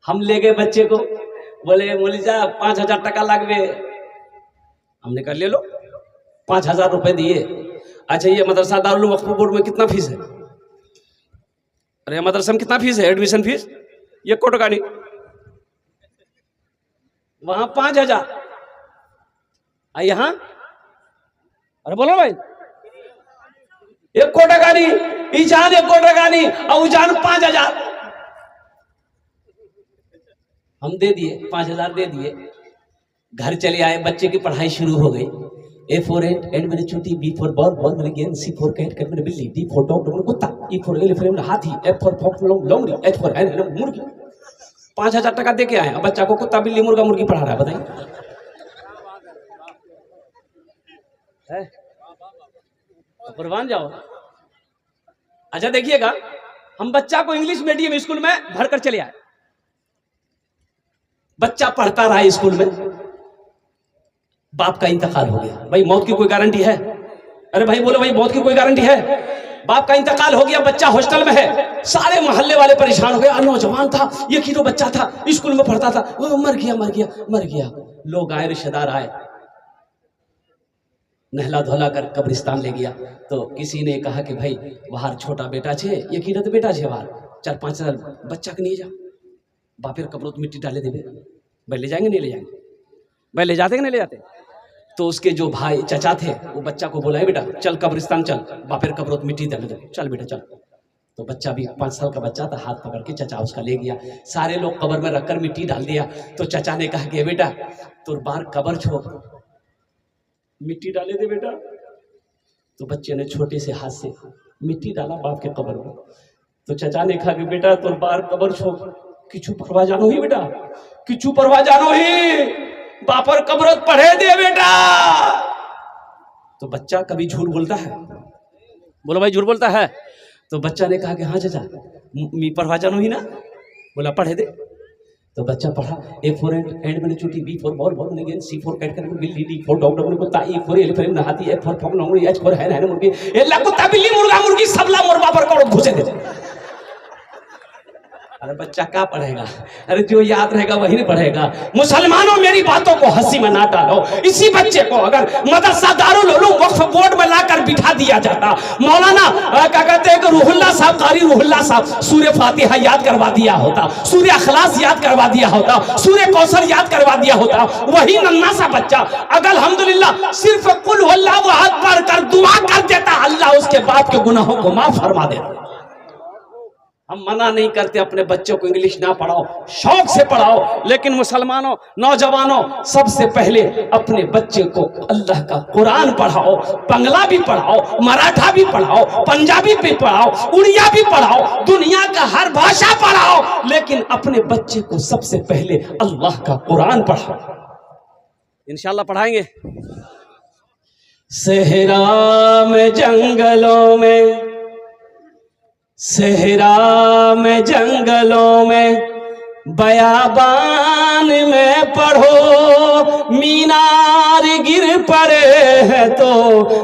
Speaker 1: हम ले गए बच्चे को, बोले मौलवी 5000 টাকা লাগবে। हमने कहा ले लो, 5000 रुपए दिए। अच्छा, ये मदरसा दारुल वक्फ बोर्ड में कितना फीस है? अरे मदरसा में कितना फीस है? एडमिशन फीस ये कोट का नहीं, वहां 5000। यहाँ अरे बोलो भाई, 1 कोटा का नहीं, ईजान 1 कोटा का नहीं, और उजान 5000। हम दे दिए, 5000 दे दिए। घर चले आए, बच्चे की पढ़ाई शुरू हो गई। A for एंड मैंने चूटी, B for बॉल, बॉल मैंने गेंद, C for कैट, कैट मैंने बिल्ली, D for डॉग, मैंने कुत्ता, E for एलिफेंट हाथी, F for फॉक्स लोमड़ी, H for हैन मुर्गी। 5000 টাকা दे के आए, अब बच्चा को कुत्ता बिल्ली मुर्गा मुर्गी पढ़ा रहा है, बताइए। कुर्बान जाओ। अच्छा देखिएगा, हम बच्चा को इंग्लिश मीडियम स्कूल में भरकर चले आए। बच्चा पढ़ता रहा स्कूल में, बाप का इंतकाल हो गया। भाई मौत की कोई गारंटी है? अरे भाई बोलो भाई, मौत की कोई गारंटी है? बाप का इंतकाल हो गया, बच्चा हॉस्टल में है। सारे मोहल्ले वाले परेशान हो गए। नौजवान था, ये कीटो बच्चा था, स्कूल में पढ़ता था, वो मर गया मर गया मर गया। लोग आए, रिश्तेदार आए, नहला धोला कर कब्रिस्तान ले गया। तो किसी ने कहा कि भाई बाहर छोटा बेटा छे, ये कीटो तो बेटा छे, बाहर 4-5 हजार बच्चा के नहीं जा, बापेर कब्रों तो मिट्टी डाले देवे। भाई ले जाएंगे नहीं ले जाएंगे? भाई ले जाते कि नहीं ले जाते? तो उसके जो भाई चचा थे, वो बच्चा को बोला, बेटा चल कब्रिस्तान चल, बापेर कब्रों मिट्टी डाले दे, चल बेटा चल। तो बच्चा भी 5 साल का बच्चा था, हाथ पकड़ के चचा उसका ले गया। सारे लोग कब्र में रखकर मिट्टी डाल दिया। तो चचा ने कहा कि बेटा तुर बार कब्र छोड़, मिट्टी डाले दे बेटा। तो बच्चे ने छोटे से हाथ से मिट्टी डाला बाप के कब्र में। तो चचा ने कहा कि बेटा तुर बार कब्र छोड़, किचू परवा जानो ही बेटा, किचू परवा जानो ही, बापर कब्रत पढ़े दे बेटा। तो बच्चा कभी झूठ बोलता है? बोलो भाई, झूठ बोलता है? तो बच्चा ने कहा कि हाँ चाचा, मी पढ़वा जानो ही ना। बोला पढ़े दे। तो बच्चा पढ़ा, A for एंड मैंने चूटी, B for बॉल, बॉल मैंने गेंद, C for कैट, कैट बिल्ली, D for डॉग, डॉग कुत्ता, E for एलिफेंट हाथी, F for फॉक्स लोमड़ी, H for हैन मुर्गी, एला कुत्ता बिल्ली मुर्गा मुर्गी सबला मोर बापर कब्र घुसे दे। अरे बच्चा क्या पढ़ेगा? अरे जो याद रहेगा वही नहीं पढ़ेगा। मुसलमानों, मेरी बातों को हंसी में ना डालो। इसी बच्चे को अगर मदरसा दारुल उलूम वक्फ बोर्ड में लाकर बिठा दिया जाता, मौलाना क्या कहते हैं कि रूहुल्लाह साहब, कारी रूहुल्लाह साहब सूर्य फातिहा याद करवा दिया होता, सूर्य अखलास याद करवा दिया होता, सूर्य कौसर याद करवा दिया होता, वही नन्हा सा बच्चा अगर अल्हम्दुलिल्लाह सिर्फ कुल हुवल्लाहु अहद पढ़ कर दुआ कर देता, अल्लाह उसके बाप के गुनाहों को माफ फरमा देता। हम मना नहीं करते अपने बच्चों को इंग्लिश ना पढ़ाओ, शौक से पढ़ाओ, लेकिन मुसलमानों, नौजवानों, सबसे पहले अपने बच्चे को अल्लाह का कुरान पढ़ाओ। बंगला भी पढ़ाओ, मराठा भी पढ़ाओ, पंजाबी भी पढ़ाओ, उड़िया भी पढ़ाओ, दुनिया का हर भाषा पढ़ाओ, लेकिन अपने बच्चे को सबसे पहले अल्लाह का कुरान पढ़ाओ। इंशाअल्लाह पढ़ाएंगे। सहरा में जंगलों में, सहरा में जंगलों में, बयाबान में पढ़ो, मीनार गिर पड़े है तो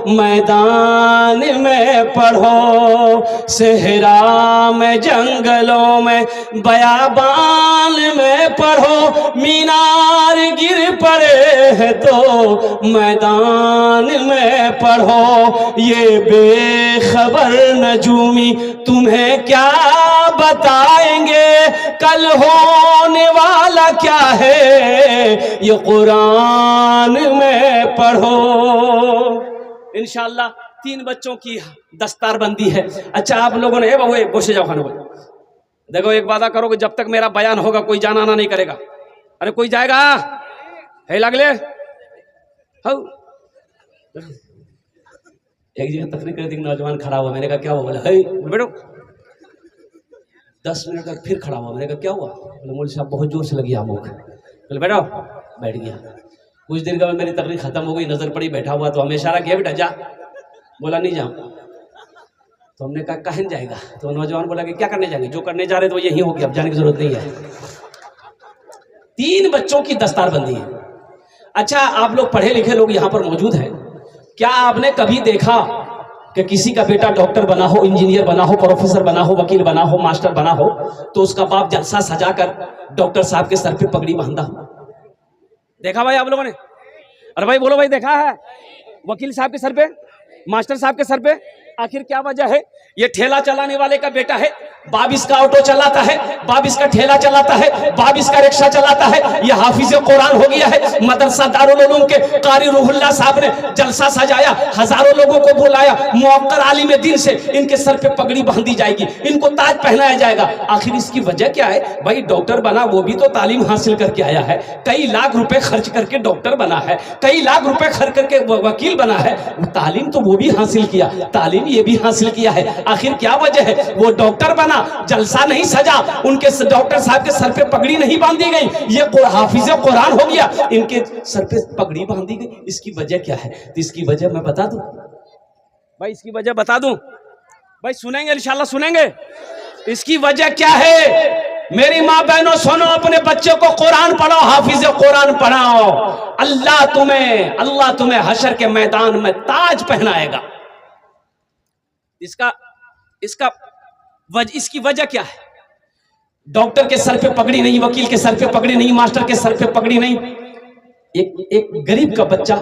Speaker 1: मैदान में पढ़ो। सहरा में जंगलों में, बयाबान में पढ़ो, मीनार गिर पड़े है तो मैदान में पढ़ो। ये बेखबर नजूमी तुम्हें क्या बताएंगे, कल होने वाला क्या है ये कुरान में पढ़ो। इंशाअल्लाह 3 बच्चों की दस्तारबंदी है। अच्छा आप लोगों ने बाबू एक गोशे जाओ खाना बोल, देखो एक वादा करो कि जब तक मेरा बयान होगा कोई जाना आना नहीं करेगा। अरे कोई जाएगा है लगले हो। एक जगह तकरीर करती नौजवान खड़ा हुआ, मैंने कहा क्या हुआ, बोले है बेटो। 10 मिनट तक फिर खड़ा हुआ, मैंने कहा क्या हुआ, बोले मौलवी साहब बहुत जोर से लगी आमोख। बोले बैठो, बैठ गया। कुछ देर के बाद मेरी तकरीर खत्म हो गई, नजर पड़ी बैठा हुआ, तो हमें इशारा किया बेटा जा, बोला नहीं जाऊँ। तो हमने कहा कहाँ जाएगा, तो नौजवान बोला कि क्या करने जाएंगे, जो करने जा रहे तो यही होगी, अब जाने की जरूरत नहीं है। 3 बच्चों की दस्तारबंदी है। अच्छा आप लोग पढ़े लिखे लोग यहाँ पर मौजूद हैं, क्या आपने कभी देखा कि किसी का बेटा डॉक्टर बना हो, इंजीनियर बना हो, प्रोफेसर बना हो, वकील बना हो, मास्टर बना हो, तो उसका बाप जलसा सजाकर डॉक्टर साहब के सर पे पगड़ी बांधा हो? देखा भाई आप लोगों ने? अरे भाई बोलो भाई, देखा है? वकील साहब के सर पे, मास्टर साहब के सर पे। आखिर क्या वजह है? ये ठेला चलाने वाले का बेटा है, बाप इसका ऑटो चलाता है, बाप इसका ठेला चलाता है, बाप इसका रिक्शा चलाता है, ये हाफिज कुरान हो गया है। मदरसा दारुल उलूम के कारी रूहुल्लाह साहब ने जलसा सजाया, हजारों लोगों को बुलाया, मुअक्कर आलिम दीन से इनके सर पे पगड़ी बांधी जाएगी, इनको ताज पहनाया जाएगा। आखिर इसकी वजह क्या है? भाई डॉक्टर बना वो भी तो तालीम हासिल करके आया है, कई लाख रुपए खर्च करके डॉक्टर बना है, कई लाख रुपए खर्च करके वकील बना है, तालीम तो वो भी हासिल किया, तालीम ये भी हासिल किया है। आखिर क्या वजह है? वो डॉक्टर बना, जलसा नहीं सजा, उनके डॉक्टर साहब के सर पे पगड़ी नहीं बांधी गई, ये हाफिज कुरान हो गया, इनके सर पे पगड़ी बांधी गई। इसकी वजह क्या है? तो इसकी वजह मैं बता दूं भाई, इसकी वजह बता दूं भाई, सुनेंगे इंशाल्लाह सुनेंगे। इसकी वजह क्या है? मेरी माँ बहनों सुनो, अपने बच्चे को कुरान पढ़ाओ, हाफिज कुरान पढ़ाओ। अल्लाह तुम्हें हशर के मैदान में ताज पहनाएगा। इसकी वजह क्या है? डॉक्टर के सर पे पगड़ी नहीं, वकील के सर पे पगड़ी नहीं, मास्टर के सर पे पगड़ी नहीं, एक गरीब का बच्चा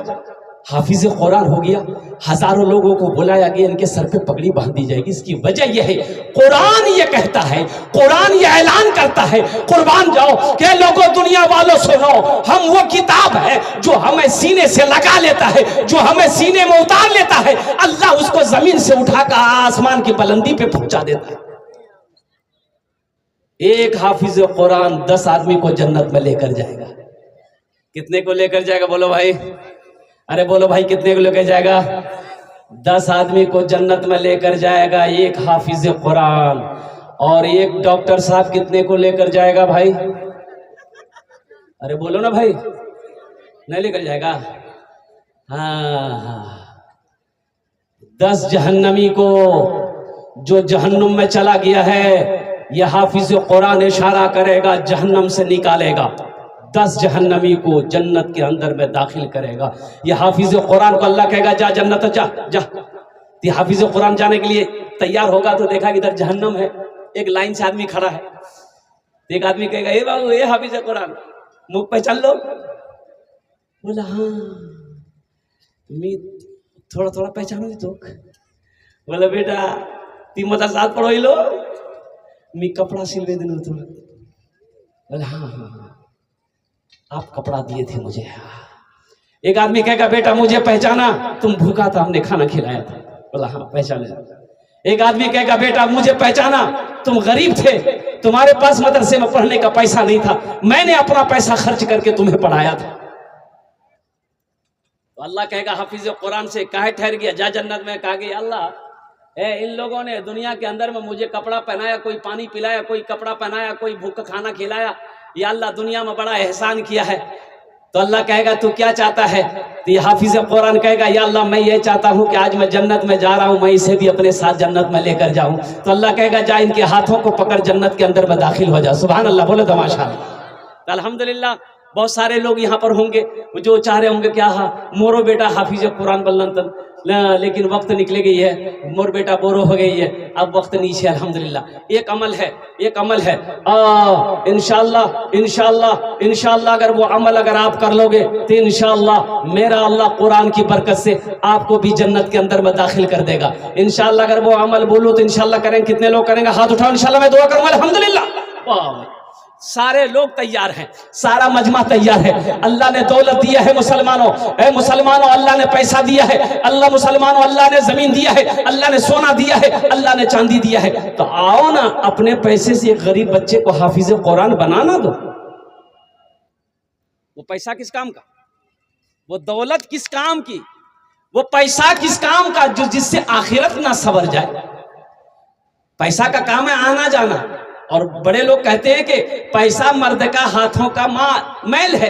Speaker 1: हाफिज कुरान हो गया, हजारों लोगों को बुलाया गया, इनके सर पे पगड़ी बांधी जाएगी। इसकी वजह यह है, कुरान ये कहता है, कुरान ये ऐलान करता है, कुर्बान जाओ के लोगों, दुनिया वालों सुनो, हम वो किताब है जो हमें सीने से लगा लेता है, जो हमें सीने में उतार लेता है, अल्लाह उसको जमीन से उठाकर आसमान की बुलंदी पे पहुंचा देता है। एक हाफिज कुरान 10 आदमी को जन्नत में लेकर जाएगा। कितने को लेकर जाएगा बोलो भाई? अरे बोलो भाई, कितने को लेकर जाएगा? 10 आदमी को जन्नत में लेकर जाएगा एक हाफिज कुरान। और एक डॉक्टर साहब कितने को लेकर जाएगा भाई? अरे बोलो ना भाई, नहीं लेकर जाएगा? हाँ, 10 जहन्नमी को जो जहन्नुम में चला गया है, यह हाफिज कुरान इशारा करेगा, जहन्नम से निकालेगा। 10 जहन्नमी को जन्नत के अंदर में दाखिल करेगा। ये हाफिज कुरान को अल्लाह कहेगा जा जन्नत जा जा। ये हाफिज कुरान जाने के लिए तैयार होगा तो देखा कि इधर जहन्नम है, एक लाइन से आदमी खड़ा है। एक आदमी कहेगा ए बाबू, ए हाफिज कुरान, मुख पहचान लो। बोला हाँ, मैं थोड़ा थोड़ा पहचानो तो। बोला बेटा ती मता साथ पढ़ो लो, मैं कपड़ा सिलवे देना तो। बोला हाँ हाँ, आप कपड़ा दिए थे मुझे। एक आदमी कहेगा बेटा मुझे पहचाना, तुम भूखा था, हमने खाना खिलाया था। बोला हाँ पहचाने। एक आदमी कहेगा बेटा मुझे पहचाना, तुम गरीब थे, तुम्हारे पास मदरसे में पढ़ने का पैसा नहीं था, मैंने अपना पैसा खर्च करके तुम्हें पढ़ाया था। तो अल्लाह कहेगा हाफिज कुरान से, काहे ठहर गया, जा जन्नत में। कहा गया अल्लाह इन लोगों ने दुनिया के अंदर में मुझे कपड़ा पहनाया, कोई पानी पिलाया, कोई कपड़ा पहनाया, कोई भूखा खाना खिलाया, या अल्लाह दुनिया में बड़ा एहसान किया है। तो अल्लाह कहेगा तू क्या चाहता है? तो ये हाफिज कुरान कहेगा या अल्लाह मैं ये चाहता हूँ कि आज मैं जन्नत में जा रहा हूँ, मैं इसे भी अपने साथ जन्नत में लेकर जाऊँ। तो अल्लाह कहेगा जा इनके हाथों को पकड़ जन्नत के अंदर में दाखिल हो जा। सुभान अल्लाह, बोले तो माशाअल्लाह। तो अल्हम्दुलिल्लाह बहुत सारे लोग यहाँ पर होंगे जो चाह रहे होंगे क्या मोरो बेटा हाफिज कुरान बल्लन, लेकिन वक्त निकले गई है, मोर बेटा बोरो हो गई है, अब वक्त नीचे। अल्हम्दुलिल्लाह एक अमल है, एक अमल है, इंशाअल्लाह इंशाअल्लाह इंशाअल्लाह अगर वो अमल अगर आप कर लोगे तो इंशाअल्लाह मेरा अल्लाह कुरान की बरकत से आपको भी जन्नत के अंदर में दाखिल कर देगा इंशाअल्लाह। अगर वो अमल बोलो तो इंशाअल्लाह करेंगे। कितने लोग करेंगे? हाथ उठाओ, इंशाअल्लाह मैं दुआ करूंगा। अल्हम्दुलिल्लाह वाह, सारे लोग तैयार हैं, सारा मजमा तैयार है। अल्लाह ने दौलत दिया है मुसलमानों, ए मुसलमानों अल्लाह ने पैसा दिया है, अल्लाह मुसलमानों अल्लाह ने जमीन दिया है, अल्लाह ने सोना दिया है, अल्लाह ने चांदी दिया है। तो आओ ना अपने पैसे से एक गरीब बच्चे को हाफिज कुरान बनाना दो। वो पैसा किस काम का, वो दौलत किस काम की, वो पैसा किस काम का जो जिससे आखिरत ना सवर जाए। पैसा का काम है आना जाना, और बड़े लोग कहते हैं कि पैसा मर्द का हाथों का मैल है,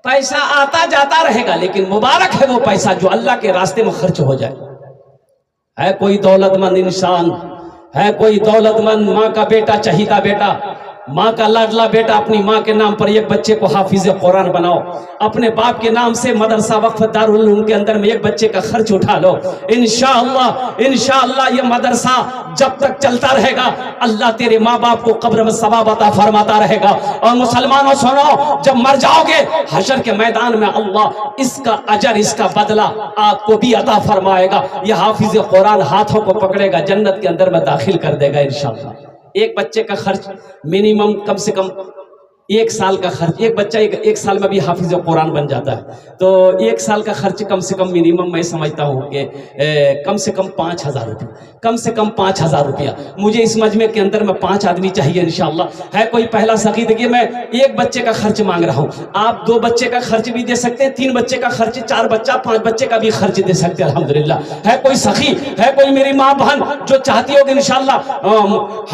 Speaker 1: पैसा आता जाता रहेगा, लेकिन मुबारक है वो पैसा जो अल्लाह के रास्ते में खर्च हो जाए। है कोई दौलतमंद इंसान, है कोई दौलतमंद माँ का बेटा, चहीता बेटा, माँ का लाडला बेटा, अपनी माँ के नाम पर एक बच्चे को हाफिज कुरान बनाओ। अपने बाप के नाम से मदरसा वक्फ दारुल उलूम के अंदर में एक बच्चे का खर्च उठा लो। इंशाअल्लाह इंशाअल्लाह ये मदरसा जब तक चलता रहेगा अल्लाह तेरे माँ बाप को कब्र में सवाब अता फरमाता रहेगा। और मुसलमानों सुनो, जब मर जाओगे हशर के मैदान में अल्लाह इसका अजर, इसका बदला आपको भी अता फरमाएगा। यह हाफिज कुरान हाथों को पकड़ेगा, जन्नत के अंदर में दाखिल कर देगा इंशाअल्लाह। एक बच्चे का खर्च मिनिमम कम से कम 1 साल का खर्च, एक बच्चा एक साल में भी हाफिज कुरान बन जाता है। तो 1 साल का खर्च कम से कम मिनिमम मैं समझता हूँ कि कम से कम 5,000 रुपया, कम से कम 5,000 रुपया। मुझे इस मजमे के अंदर में 5 आदमी चाहिए इंशाअल्लाह। है कोई पहला सखी? देखिए मैं 1 बच्चे का खर्च मांग रहा हूँ, आप 2 बच्चे का खर्च भी दे सकते हैं, 3 बच्चे का खर्च, 4 बच्चा 5 बच्चे का भी खर्च दे सकते हैं अल्हम्दुलिल्लाह। है कोई सखी, है कोई मेरी माँ बहन जो चाहती होगी इंशाअल्लाह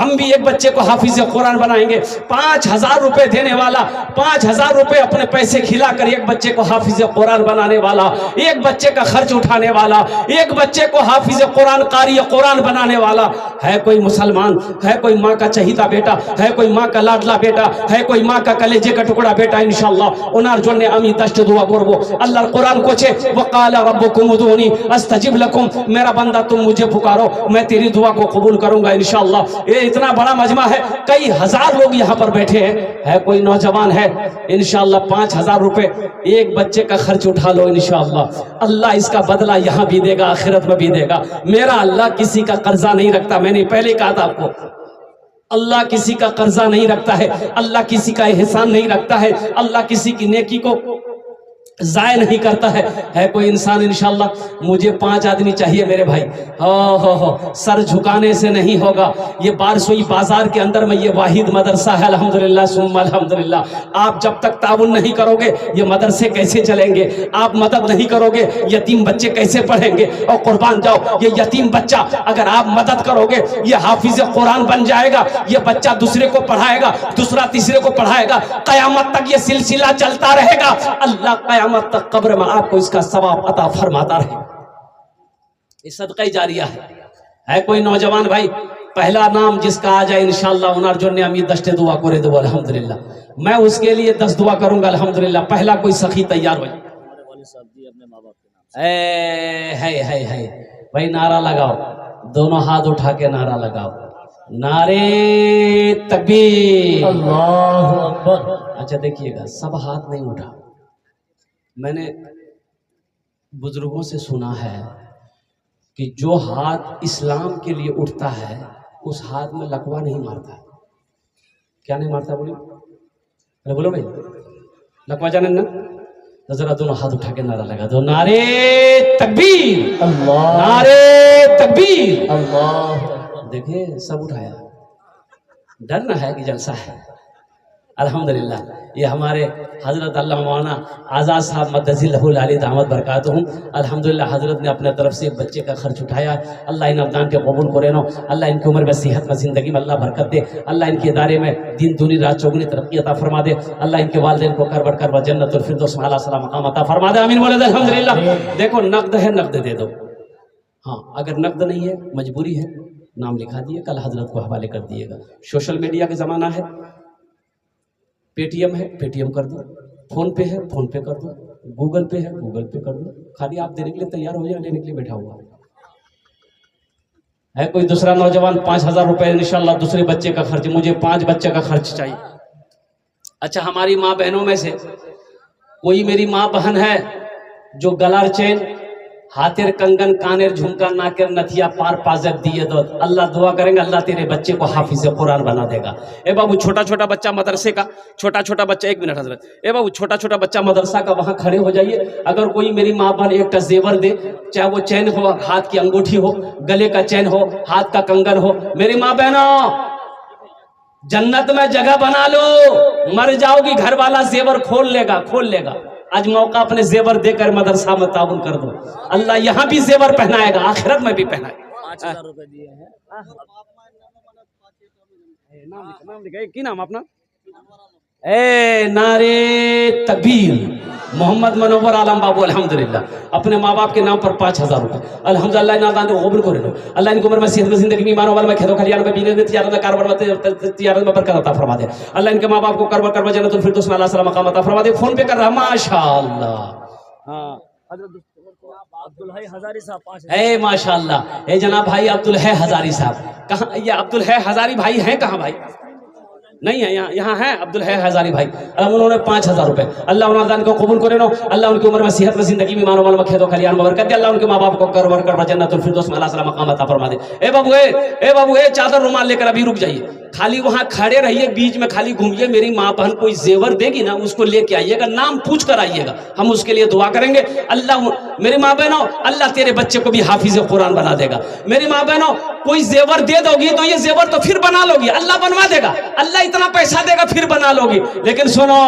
Speaker 1: हम भी एक बच्चे को हाफिज कुरान बनाएंगे, 5,000 रुपए देने वाला, 5,000 रुपए अपने पैसे खिलाकर एक बच्चे को हाफिज कुरान बनाने वाला, एक बच्चे का खर्च उठाने वाला, एक बच्चे को हाफिज कुरान कारी कुरान बनाने वाला। है कोई मुसलमान, है कोई माँ का चहीता बेटा, है कोई माँ का लाडला बेटा, है कोई माँ का कलेजे का टुकड़ा बेटा इंशाअल्लाह उनार जोने अमी दश्त दुआ करबो। अल्लाह कुरान को छे वकाला रब्बुकुम उदूनी अस्तजिब लकुम, मेरा बंदा तुम मुझे पुकारो मैं तेरी दुआ को कबूल करूंगा इंशाअल्लाह। ये इतना बड़ा मजमा है, कई हजार लोग यहाँ पर बैठे हैं। है कोई नौजवान है इंशाअल्लाह 5,000 रुपए एक बच्चे का खर्च उठा लो इंशाअल्लाह, अल्लाह इसका बदला यहाँ भी देगा, आखिरत में भी देगा। मेरा अल्लाह किसी का कर्जा नहीं रखता, मैंने पहले कहा था आपको, अल्लाह किसी का कर्जा नहीं रखता है, अल्लाह किसी का एहसान नहीं रखता है, अल्लाह किसी की नेकी को जाय नहीं करता है कोई इंसान इंशाअल्लाह। मुझे 5 आदमी चाहिए मेरे भाई, हो सर झुकाने से नहीं होगा। ये बारसोई बाजार के अंदर में ये वाहिद मदरसा है अल्हम्दुलिल्लाह सुम्मा अल्हम्दुलिल्लाह। आप जब तक ताउन नहीं करोगे ये मदरसे कैसे चलेंगे? आप मदद नहीं करोगे यतीम बच्चे कैसे पढ़ेंगे? और कुर्बान जाओ, ये यतीम बच्चा अगर आप मदद करोगे ये हाफिज कुरान बन जाएगा, ये बच्चा दूसरे को पढ़ाएगा, दूसरा तीसरे को पढ़ाएगा, कयामत तक ये सिलसिला चलता रहेगा। अल्लाह कयामत तक कब्र में आपको इसका सवाब अता फरमाता रहे। ये सदका जारिया है कोई नौजवान भाई पहला नाम जिसका आ जाए इंशाअल्लाह उनार जोने अमी 10 दुआ करे दो अल्हम्दुलिल्लाह, मैं उसके लिए 10 दुआ करूंगा अल्हम्दुलिल्लाह। पहला कोई सखी तैयार हो है भाई, नारा लगाओ, दोनों हाथ उठा के नारा लगाओ, नारे तकबीर अल्लाहु अकबर। अच्छा देखिएगा सब हाथ नहीं उठा, मैंने बुजुर्गों से सुना है कि जो हाथ इस्लाम के लिए उठता है उस हाथ में लकवा नहीं मारता। क्या नहीं मारता बोलिए? अरे बोलो भाई, लकवा जाने ना? तो जरा दोनों हाथ उठा के नारा लगा दो, नारे तकबीर अल्लाह, नारे तकबीर अल्लाह। देखिए सब उठाया, डरना है कि जलसा है। अल्हम्दुलिल्लाह ये हमारे हज़रत अल्लाह मौलाना आज़ाद साहब मद्दज़िल्लहुल आली दामत बरकातुहू, अल्हम्दुलिल्लाह हज़रत ने अपने तरफ से एक बच्चे का खर्च उठाया। अल्लाह इन अब्दान के कबूल करे नो, अल्लाह इनकी उम्र में सेहत में ज़िंदगी में अल्लाह बरकत दे, अल्लाह इनके इदारे में दिन दूनी रात चौगुनी तरक्की अता फरमा दे, अल्लाह इनके वालिदैन को कर बढ़कर जन्नतुल फिरदौस में आला सला मकाम अता फरमा दे। आमीन बोले अल्हम्दुलिल्लाह। देखो नक़द है, नक़द दे दो। हाँ, अगर नक़द नहीं है, मजबूरी है, नाम लिखा दिए, कल हज़रत को हवाले कर दिएगा। सोशल मीडिया का ज़माना है, पेटीएम है, पेटीएम कर दो, फ़ोन पे है, फ़ोन पे कर दो, गूगल पे है, गूगल पे कर दो। खाली आप देने के लिए तैयार हो जाए, लेने के लिए बैठा हुआ है। कोई दूसरा नौजवान 5,000 रुपये इंशाल्लाह दूसरे बच्चे का खर्च, मुझे 5 बच्चे का खर्च चाहिए। अच्छा, हमारी माँ बहनों में से कोई मेरी माँ बहन है जो गलार चेन, हाथेर कंगन, कानेर झुमका, नाकेर नथिया, पार पाजत दिए दो, अल्लाह दुआ करेंगे, अल्लाह तेरे बच्चे को हाफिज कुरान बना देगा। ए बाबू, छोटा छोटा बच्चा मदरसे का, छोटा छोटा बच्चा, 1 मिनट हजरत, ए बाबू छोटा छोटा बच्चा मदरसा का, वहाँ खड़े हो जाइए। अगर कोई मेरी माँ बहन एक जेवर दे, चाहे वो चैन हो, हाथ की अंगूठी हो, गले का चैन हो, हाथ का कंगन हो, मेरी माँ बहनों जन्नत में जगह बना लो, मर जाओगी घर वाला जेवर खोल लेगा, खोल लेगा। आज मौका अपने जेवर देकर मदरसा में ताउन कर दो, अल्लाह यहाँ भी जेवर पहनाएगा, आखिरत में भी पहनाएगा। 5,000 रुपए दिए हैं। नाम लिखा, की नाम अपना? ए नारे तकबीर, मोहम्मद मनोवर आलम बाबू अल्हम्दुलिल्लाह, अपने माँ बाप के नाम पर 5,000 रुपए अल्हम्दुलिल्लाह नादान को कबूल करे लो। अल्लाह इनकी उम्र में सेहत में ज़िंदगी में ईमान वाल में खेतों खलियान में बिजनेस में तिजारत में कारोबार में तिजारत में बरकत अता फरमा दे। अल्लाह इनके माँ बाप को करवा करवा जन्नतुल फिरदौस में अल्लाह सलाम मकाम अता फरमा दे। फोन पे कर रहा माशाअल्लाह। हाँ, अब्दुल है हजारी साहब, है माशाअल्लाह। ए जनाब भाई अब्दुल है हजारी साहब, कहाँ ये अब्दुल है हजारी भाई हैं? कहाँ भाई? नहीं है, यहाँ है अब्दुल है हजारी भाई। उन्होंने 5,000 रुपए, अल्लाह उन्होंने को कबूल करे नो, अल्लाह उनकी उम्र में सेहत में ज़िंदगी में मानो में खेतों खलियान में बरकत दे, अल्लाह उनके माँ बाप को कर वर्कर जन्नतुल फिरदौस में अल्लाह सलाम मकाम अता फरमा दे। ए बाबू ए चादर रुमाल लेकर अभी रुक जाइए, खाली वहाँ खड़े रहिए, बीच में खाली घूमिए। मेरी माँ बहन कोई जेवर देगी ना, उसको लेके आइएगा, नाम पूछ कर आइएगा, हम उसके लिए दुआ करेंगे। अल्लाह मेरी माँ बहनों, अल्लाह तेरे बच्चे को भी हाफिज कुरान बना देगा। मेरी माँ बहनों, कोई जेवर दे दोगी तो ये जेवर तो फिर बना लोगी, अल्लाह बनवा देगा, अल्लाह इतना पैसा देगा फिर बना लोगी। लेकिन सुनो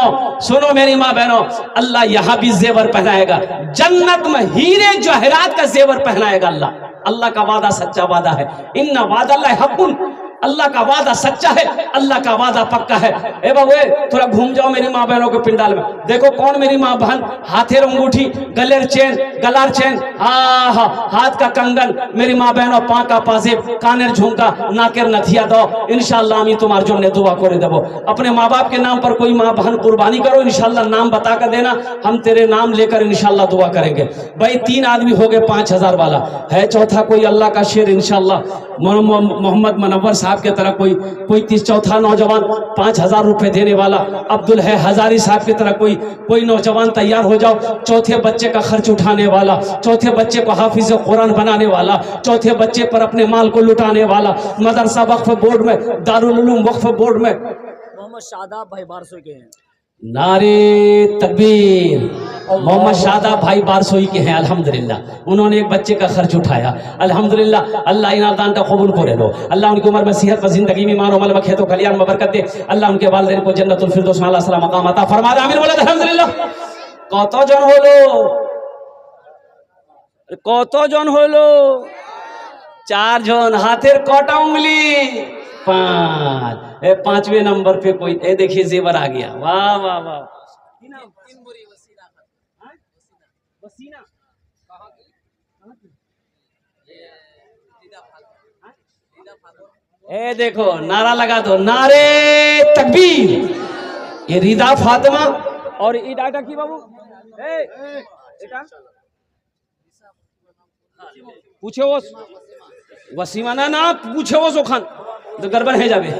Speaker 1: सुनो मेरी माँ बहनों, अल्लाह यहाँ भी जेवर पहनाएगा, जन्नत में हीरे जवाहरात का जेवर पहनाएगा अल्लाह। अल्लाह का वादा सच्चा वादा है, इन्ना वादा अल्लाह हक़्क़ुन, अल्लाह का वादा सच्चा है, अल्लाह का वादा पक्का है। ए बाबू थोड़ा घूम जाओ मेरी माँ बहनों के पिंडाल में, देखो कौन मेरी माँ बहन, हाथेर अंगूठी, गलेर चेन, गलार चेन, हाथ का कंगन, मेरी माँ बहनों पाँ का पाजेब, कानेर झुमका, नाकेर नथिया दो, इंशाअल्लाह আমি তোমার জন্য दुआ করে দেব। अपने माँ बाप के नाम पर कोई माँ बहन कुर्बानी करो, इंशाअल्लाह नाम बता कर देना, हम तेरे नाम लेकर इंशाअल्लाह दुआ करेंगे। भाई 3 आदमी हो गए 5,000 वाला है, चौथा कोई अल्लाह का शेर इंशाअल्लाह मोहम्मद मनव्वर साहब के तरह कोई चौथा नौजवान 5,000 रुपए देने वाला, अब्दुल है हजारी साहब की तरह कोई नौजवान तैयार हो जाओ, चौथे बच्चे का खर्च उठाने वाला, चौथे बच्चे को हाफिज कुरान बनाने वाला, चौथे बच्चे पर अपने माल को लुटाने वाला, मदरसा वक्फ बोर्ड में, दारुल उलूम वक्फ बोर्ड में मोहम्मद शादाब भाई 1200 के हैं। नारे तकबीर, मोहम्मद शादाब भाई 1200 के हैं अल्हम्दुलिल्लाह। उन्होंने एक बच्चे का खर्च उठाया अल्हम्दुलिल्लाह, अल्लाह इनादान का कबूल करे लो, अल्लाह उनकी उम्र में सेहत में ज़िंदगी में मानो मल में खेतों खलियान में बरकत दे, अल्लाह उनके वालिदैन को जन्नतुल फिरदौस में अल्लाह सलाम मकाम अता फरमा दे। आमीन बोले अल्हम्दुलिल्लाह। কতজন হলো? কতজন হলো? 4 জন। हाथेर कटा उंगली? 5। 5वें नंबर पे कोई, ये देखिए जेवर आ गया, वाह वाह वाह। ए देखो नारा लगा दो, नारे तकबीर। ये रिदा फातिमा और ये डाटा की बाबू पूछे वो वसीमा ना पूछे वो सोखान तो गड़बड़ है जावे।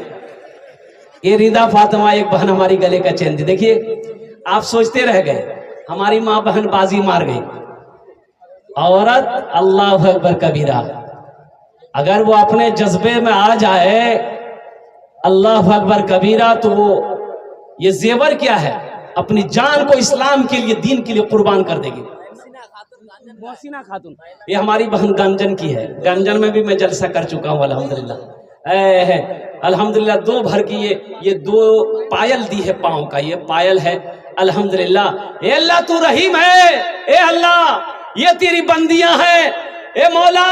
Speaker 1: ये रिदा फातिमा एक बहन हमारी गले का चैन थी। देखिए आप सोचते रह गए, हमारी माँ बहन बाजी मार गई। औरत अल्लाह अकबर कबीरा, अगर वो अपने जज्बे में आ जाए अल्लाह अकबर कबीरा, तो वो ये जेवर क्या है, अपनी जान को इस्लाम के लिए, दीन के लिए कुर्बान कर देगी। मोहसिना खातून, ये हमारी बहन गंजन की है, गंजन में भी मैं जलसा कर चुका हूँ अल्हम्दुलिल्लाह। अल्हम्दुलिल्लाह दो भर की ये दो पायल दी है पाँव का, ये पायल है अल्हम्दुलिल्लाह। ए अल्लाह तू रहीम है, ए अल्लाह ये तेरी बंदियां हैं। ए मौला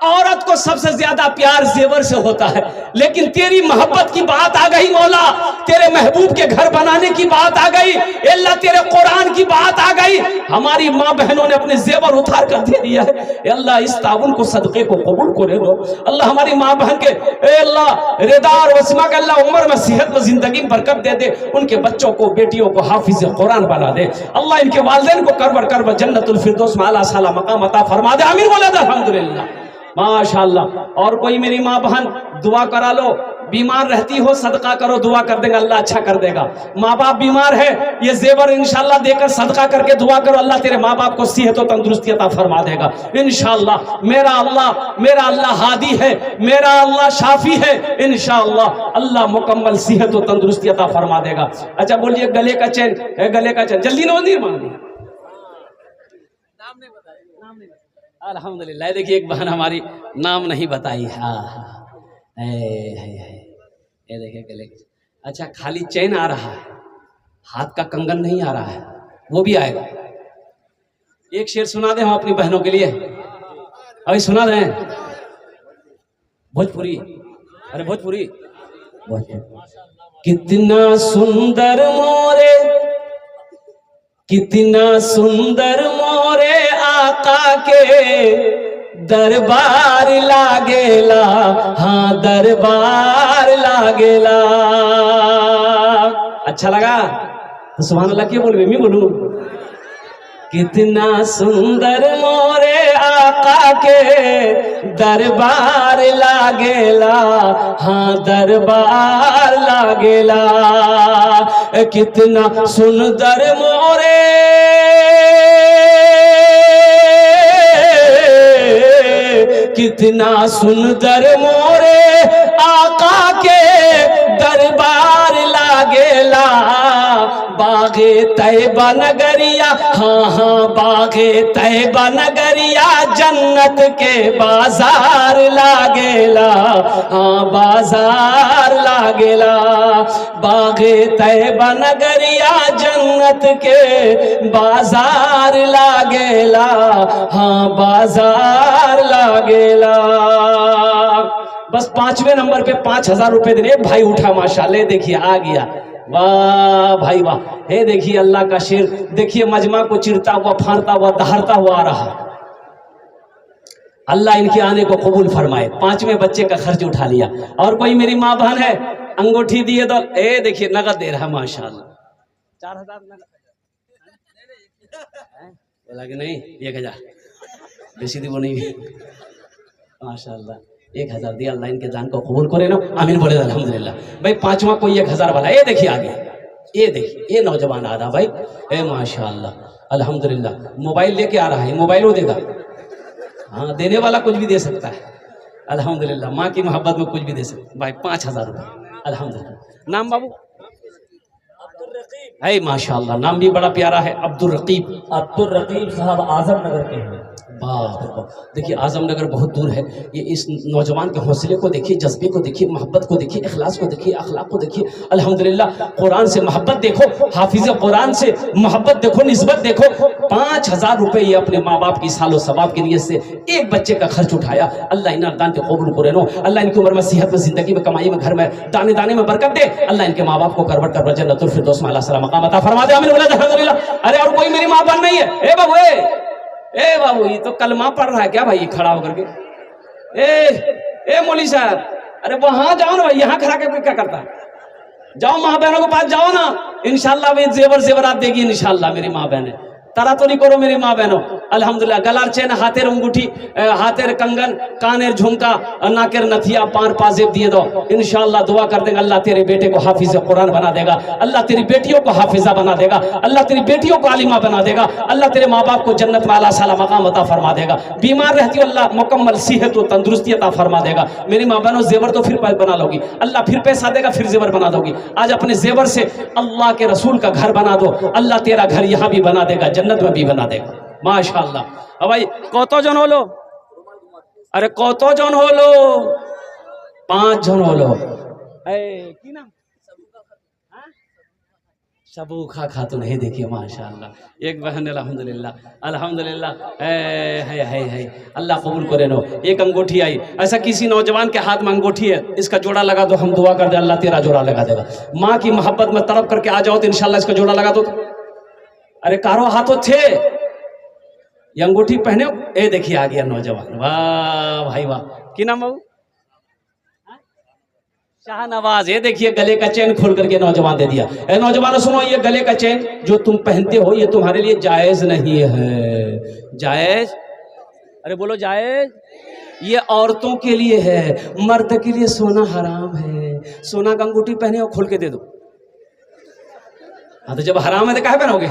Speaker 1: औरत को सबसे ज्यादा प्यार जेवर से होता है, लेकिन तेरी मोहब्बत की बात आ गई मौला, तेरे महबूब के घर बनाने की बात आ गई, अल्लाह तेरे कुरान की बात आ गई। हमारी माँ बहनों ने अपने जेवर उतार कर दे दिया है। अल्लाह इस ताउन को सदक़े को कबूल करे दो अल्लाह। हमारी माँ बहन के अल्लाह रिदा और वसीमा के अल्लाह उम्र में सेहत में जिंदगी में बरकत दे दे। उनके बच्चों को बेटियों को हाफिज कुरान बना दे अल्लाह। इनके वालिदैन को करबर करबर जन्नतुल फिरदौस में आला साला मकाम अता फरमा दे। आमीन बोले अल्हम्दुलिल्लाह माशाअल्लाह। और कोई मेरी माँ बहन दुआ करा लो, बीमार रहती हो सदका करो, दुआ कर देगा अल्लाह अच्छा कर देगा। माँ बाप बीमार है, ये जेवर इंशाअल्लाह देकर सदका करके दुआ करो, अल्लाह तेरे माँ बाप को सेहत और तंदुरुस्ती अता फरमा देगा इंशाअल्लाह। मेरा अल्लाह हादी है, मेरा अल्लाह शाफी है इंशाअल्लाह। अल्लाह मुकम्मल सेहत और तंदुरुस्ती अता फरमा देगा। अच्छा बोलिए गले का चैन, गले का चैन जल्दी ना मांगी अल्हम्दुलिल्लाह। देखिए एक बहन हमारी नाम नहीं बताई। हाँ ये देखिए गले। अच्छा खाली चैन आ रहा है, हाथ का कंगन नहीं आ रहा है, वो भी आएगा। एक शेर सुना दे हम अपनी बहनों के लिए, अभी सुना दें भोजपुरी। अरे भोजपुरी कितना सुंदर मोरे, कितना सुंदर मोरे आका के दरबार लागेला, हाँ दरबार लागेला। अच्छा लगा तो सुभान अल्लाह क्यों बोलूं, मैं बोलूं। कितना सुंदर मोरे आका के दरबार लागेला, हाँ दरबार लागेला। कितना सुंदर मोरे, कितना सुंदर मोरे आका के दरबार लागेला। बागे तैबा नगरिया, हाँ हाँ बागे तैबा नगरिया जन्नत के बाजार लागेला, हाँ बाजार लागेला। बागे तैबा नगरिया जन्नत के बाजार लागेला, हाँ बाजार लागेला। बस 5वें नंबर पे 5000 रुपए देने। भाई उठा माशाल्लाह, देखिए आ गया, वाह भाई वाह। हे देखिए अल्लाह का शेर, देखिए मजमा को चिरता हुआ फाड़ता हुआ दहाड़ता हुआ आ रहा। अल्लाह इनके आने को कबूल फरमाए। 5वें बच्चे का खर्च उठा लिया। और कोई मेरी माँ बहन है अंगूठी दिए तो ए देखिए नगद दे रहा माशाल्लाह। 4000 नगद बोला कि नहीं 1000 बेसी दी वो नहीं माशाल्लाह। 1000 दिया। अल्लाह इनके दान को कबूल करे ना, आमीन बोले अल्हम्दुलिल्लाह। भाई 5वां कोई 1000 वाला, ये देखिए आगे, ये देखिए ये नौजवान आ रहा भाई, ए माशाल्लाह अल्हम्दुलिल्लाह। मोबाइल लेके आ रहा है, मोबाइल वो देगा। हाँ देने वाला कुछ भी दे सकता है अल्हम्दुलिल्लाह। माँ की मोहब्बत में कुछ भी दे सकता भाई। 5000 रुपये अल्हम्दुलिल्लाह। नाम बाबू है माशाल्लाह, नाम भी बड़ा प्यारा है, अब्दुल रकीब।
Speaker 2: अब्दुल रकीब साहब आजम नगर के हैं।
Speaker 1: देखिए आजमनगर बहुत दूर है। ये इस नौजवान के हौसले को देखिए, जज्बे को देखिए, मोहब्बत को देखिए, इखलास को देखिए, अखलाक को देखिए अल्हम्दुलिल्लाह। कुरान से मोहब्बत देखो, हाफिज कुरान से मोहब्बत देखो, निस्बत देखो। 5000 रुपये ये अपने माँ बाप की सालो सवाब की नीयत से एक बच्चे का खर्च उठाया। अल्लाह इन दान के कबूल करे नो। अल्लाह इनकी उम्र में, सेहत में, जिंदगी में, कमाई में, घर में, दाने दाने में बरकत दे। अल्लाह इनके माँ बाप को करवट कर जन्नतुल फिरदौस में आला साला मकाम अता फरमा दे। आमीन अल्हम्दुलिल्लाह। अरे और कोई मेरी माँ बहन नहीं है? ए बाबू ए बाबू, ये तो कलमा पढ़ रहा है क्या भाई खड़ा होकर के? ए मौली साहब, अरे वहां जाओ ना भाई, यहाँ खड़ा करके क्या करता है? जाओ माँ बहनों के पास जाओ ना, इंशाल्लाह वे जेवरात देगी इंशाल्लाह मेरी माँ बहनें। तारा तो नहीं करो मेरी माँ बहनों अल्हम्दुलिल्लाह। गलार चेन, हाथेर अंगूठी, हाथेर कंगन, कानेर झुमका, नाकेर नथिया, पार पाजेब दिए दो इंशाल्लाह। दुआ कर देगा अल्लाह तेरे बेटे को हाफिज कुरान बना देगा, अल्लाह तेरी बेटियों को हाफिजा बना देगा, अल्लाह तेरी बेटियों को आलिमा बना देगा, अल्लाह तेरे माँ बाप को जन्नत में आला साला मकाम अता फरमा देगा। बीमार रहती हो अल्लाह मुकम्मल सेहत और तंदुरुस्ती अता फरमा देगा। मेरी माँ बहनों जेवर तो फिर बना लोगी, अल्लाह फिर पैसा देगा, फिर जेवर बना दोगी। आज अपने जेवर से अल्लाह के रसूल का घर बना दो, अल्लाह तेरा घर यहाँ भी बना देगा, जन्नत में भी बना देगा माशाअल्लाह। अब भाई कतो जन होलो? अरे कतो जन होलो? 5 जन होलो। की नाम शबूखा खातून है, देखिए माशाअल्लाह एक बहन अल्हम्दुलिल्लाह अल्हम्दुलिल्लाह है अल्लाह कबूल करे नो। एक अंगूठी आई, ऐसा किसी नौजवान के हाथ में अंगूठी है, इसका जोड़ा लगा दो, हम दुआ कर दे अल्लाह तेरा जोड़ा लगा देगा। माँ की मोहब्बत में तड़प करके आ जाओ तो इंशाल्लाह इसका जोड़ा लगा दो। अरे कारो हाथों थे ये अंगूठी पहने, ए देखिए आ गया नौजवान, वाह भाई वाह। की नाम बाबू? शाहनवाज। ये देखिए गले का चेन खोल करके नौजवान दे दिया। ए नौजवानों सुनो, ये गले का चेन जो तुम पहनते हो ये तुम्हारे लिए जायज नहीं है। जायज? अरे बोलो जायज। ये औरतों के लिए है, मर्द के लिए सोना हराम है। सोना का अंगूठी पहने और खोल के दे दो। हाँ तो जब हराम है तो काहे पहनोगे?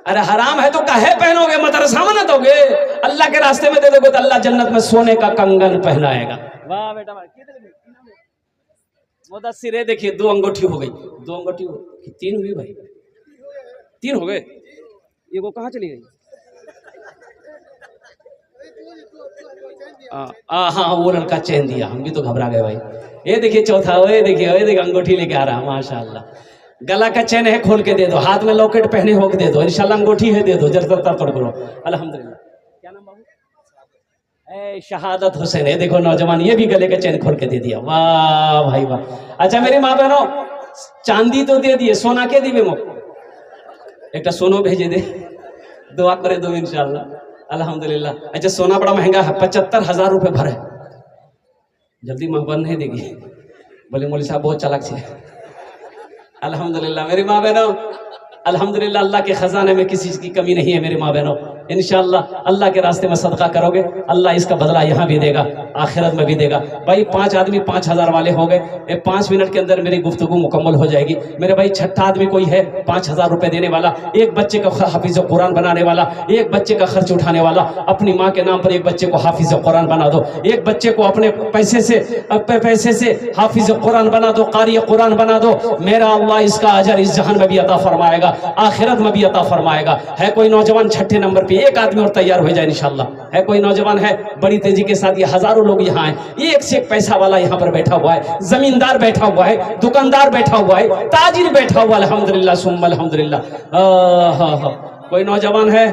Speaker 1: अरे हराम है तो काहे पहनोगे? मदरसा में ना दोगे, अल्लाह के रास्ते में दे दोगे तो अल्लाह जन्नत में सोने का कंगन पहनाएगा। वाह बेटा वाह। मुदस्सिर, देखिए 2 अंगूठी हो गई, 2 अंगूठी हो गई, 3 हुई भाई, 3 हो गए। ये वो कहाँ चली गई? हाँ वो लड़का चैन दिया, हम भी तो घबरा गए भाई। ये देखिए चौथा, ये देखिए अंगूठी लेके आ रहा माशाल्लाह। गला का चैन है, खोल के दे दो। हाथ में लॉकेट पहने हो के दे दो, इंशाल्लाह अंगूठी है दे दो, जरा पढ़ करो अल्हम्दुलिल्लाह। क्या नाम बाबू? शहादत हुसैन। है देखो नौजवान, ये भी गले का चैन खोल के दे दिया, वाह भाई वाह। अच्छा मेरी माँ बहनों, चांदी तो दे दिए, सोना के दिए मो एक सोनो भेजे दे, दुआ करे दो इंशाल्लाह अल्हम्दुलिल्लाह। अच्छा सोना बड़ा महंगा है, 75,000 रुपये भर है, जल्दी माँ बन नहीं देगी। बोले मौली साहब बहुत चालाक छे। अल्हम्दुलिल्लाह मेरी माँ बहनों, अल्हम्दुलिल्लाह अल्लाह के खजाने में किसी चीज़ की कमी नहीं है मेरी माँ बहनों। इंशाअल्लाह अल्लाह के रास्ते में सदका करोगे, अल्लाह इसका बदला यहाँ भी देगा, आखिरत में भी देगा। भाई 5 आदमी 5,000 वाले हो गए। 5 मिनट के अंदर मेरी गुफ्तगू मुकम्मल हो जाएगी। मेरे भाई छठा आदमी कोई है 5,000 रुपये देने वाला, एक बच्चे का हाफिज कुरान बनाने वाला, एक बच्चे का खर्च उठाने वाला। अपनी माँ के नाम पर एक बच्चे को हाफिज कुरान बना दो, एक बच्चे को अपने पैसे से हाफिज कुरान बना दो, कारी कुरान बना दो। मेरा अल्लाह इसका अजर इस जहान में भी अता फरमाएगा, आखिरत में भी अता फरमाएगा। है कोई नौजवान छठे नंबर पे? एक आदमी और तैयार हो जाए इंशाल्लाह। है कोई नौजवान? है बड़ी तेजी के साथ, ये हजारों लोग यहाँ हैं, एक से एक पैसा वाला यहाँ पर बैठा हुआ है, जमींदार बैठा हुआ है, दुकानदार बैठा हुआ है, ताजिर बैठा हुआ है। अल्हम्दुलिल्लाह सुम्मा अल्हम्दुलिल्लाह। कोई नौजवान है?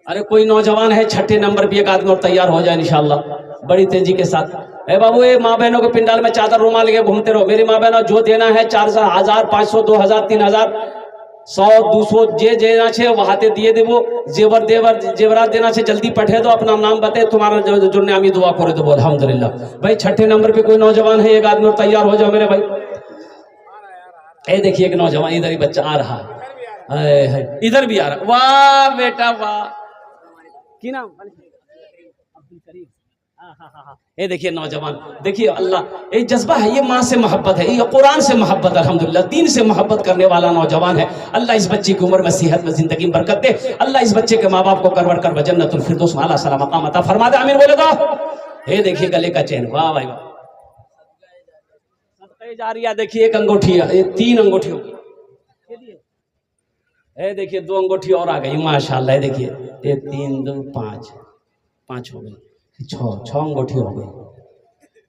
Speaker 1: अरे कोई नौजवान है छठे नंबर पे? एक आदमी और तैयार हो जाए इंशाल्लाह बड़ी तेजी के साथ। ए बाबू, ये माँ बहनों के पिंडाल में चादर रुमाल लेके घूमते रहो। मेरी माँ बहनों, जो देना है 400, 1000, 500, 2000, 3000, 100, 200 जे देना छे वहाते दिए देवो। जेवरात देना छे जल्दी पठे दो, अपना नाम बते, तुम्हारा जो नामी दुआ करे दो। अल्हम्दुलिल्लाह। भाई छठे नंबर पे कोई नौजवान है? एक आदमी और तैयार हो जाओ मेरे भाई। ए देखिए एक नौजवान इधर ही बच्चा आ रहा है, इधर भी आ रहा। वाह बेटा वाह। की नाम? अब्दुल करीम। ये देखिए नौजवान, देखिए अल्लाह, ये जज्बा है, ये माँ से मोहब्बत है, ये कुरान से मोहब्बत, अल्हम्दुलिल्लाह दीन से मोहब्बत करने वाला नौजवान है। अल्लाह इस बच्चे की उम्र में, सेहत में, जिंदगी में बरकत दे। अल्लाह इस बच्चे के माँ बाप को करवर कर जन्नतुल फिरदौस में आला सलाम मकाम अता फरमा दे। आमीन बोले दो। ये देखिए गले का चैन, वाह भाई वाह। सदका जारिया। देखिए एक अंगूठी, ये 3 अंगूठी हो गई। ये देखिए 2 अंगूठी और आ गई माशाल्लाह। ये देखिए ये 3, 2, 5 हो गई, 6 अंगूठी हो गई,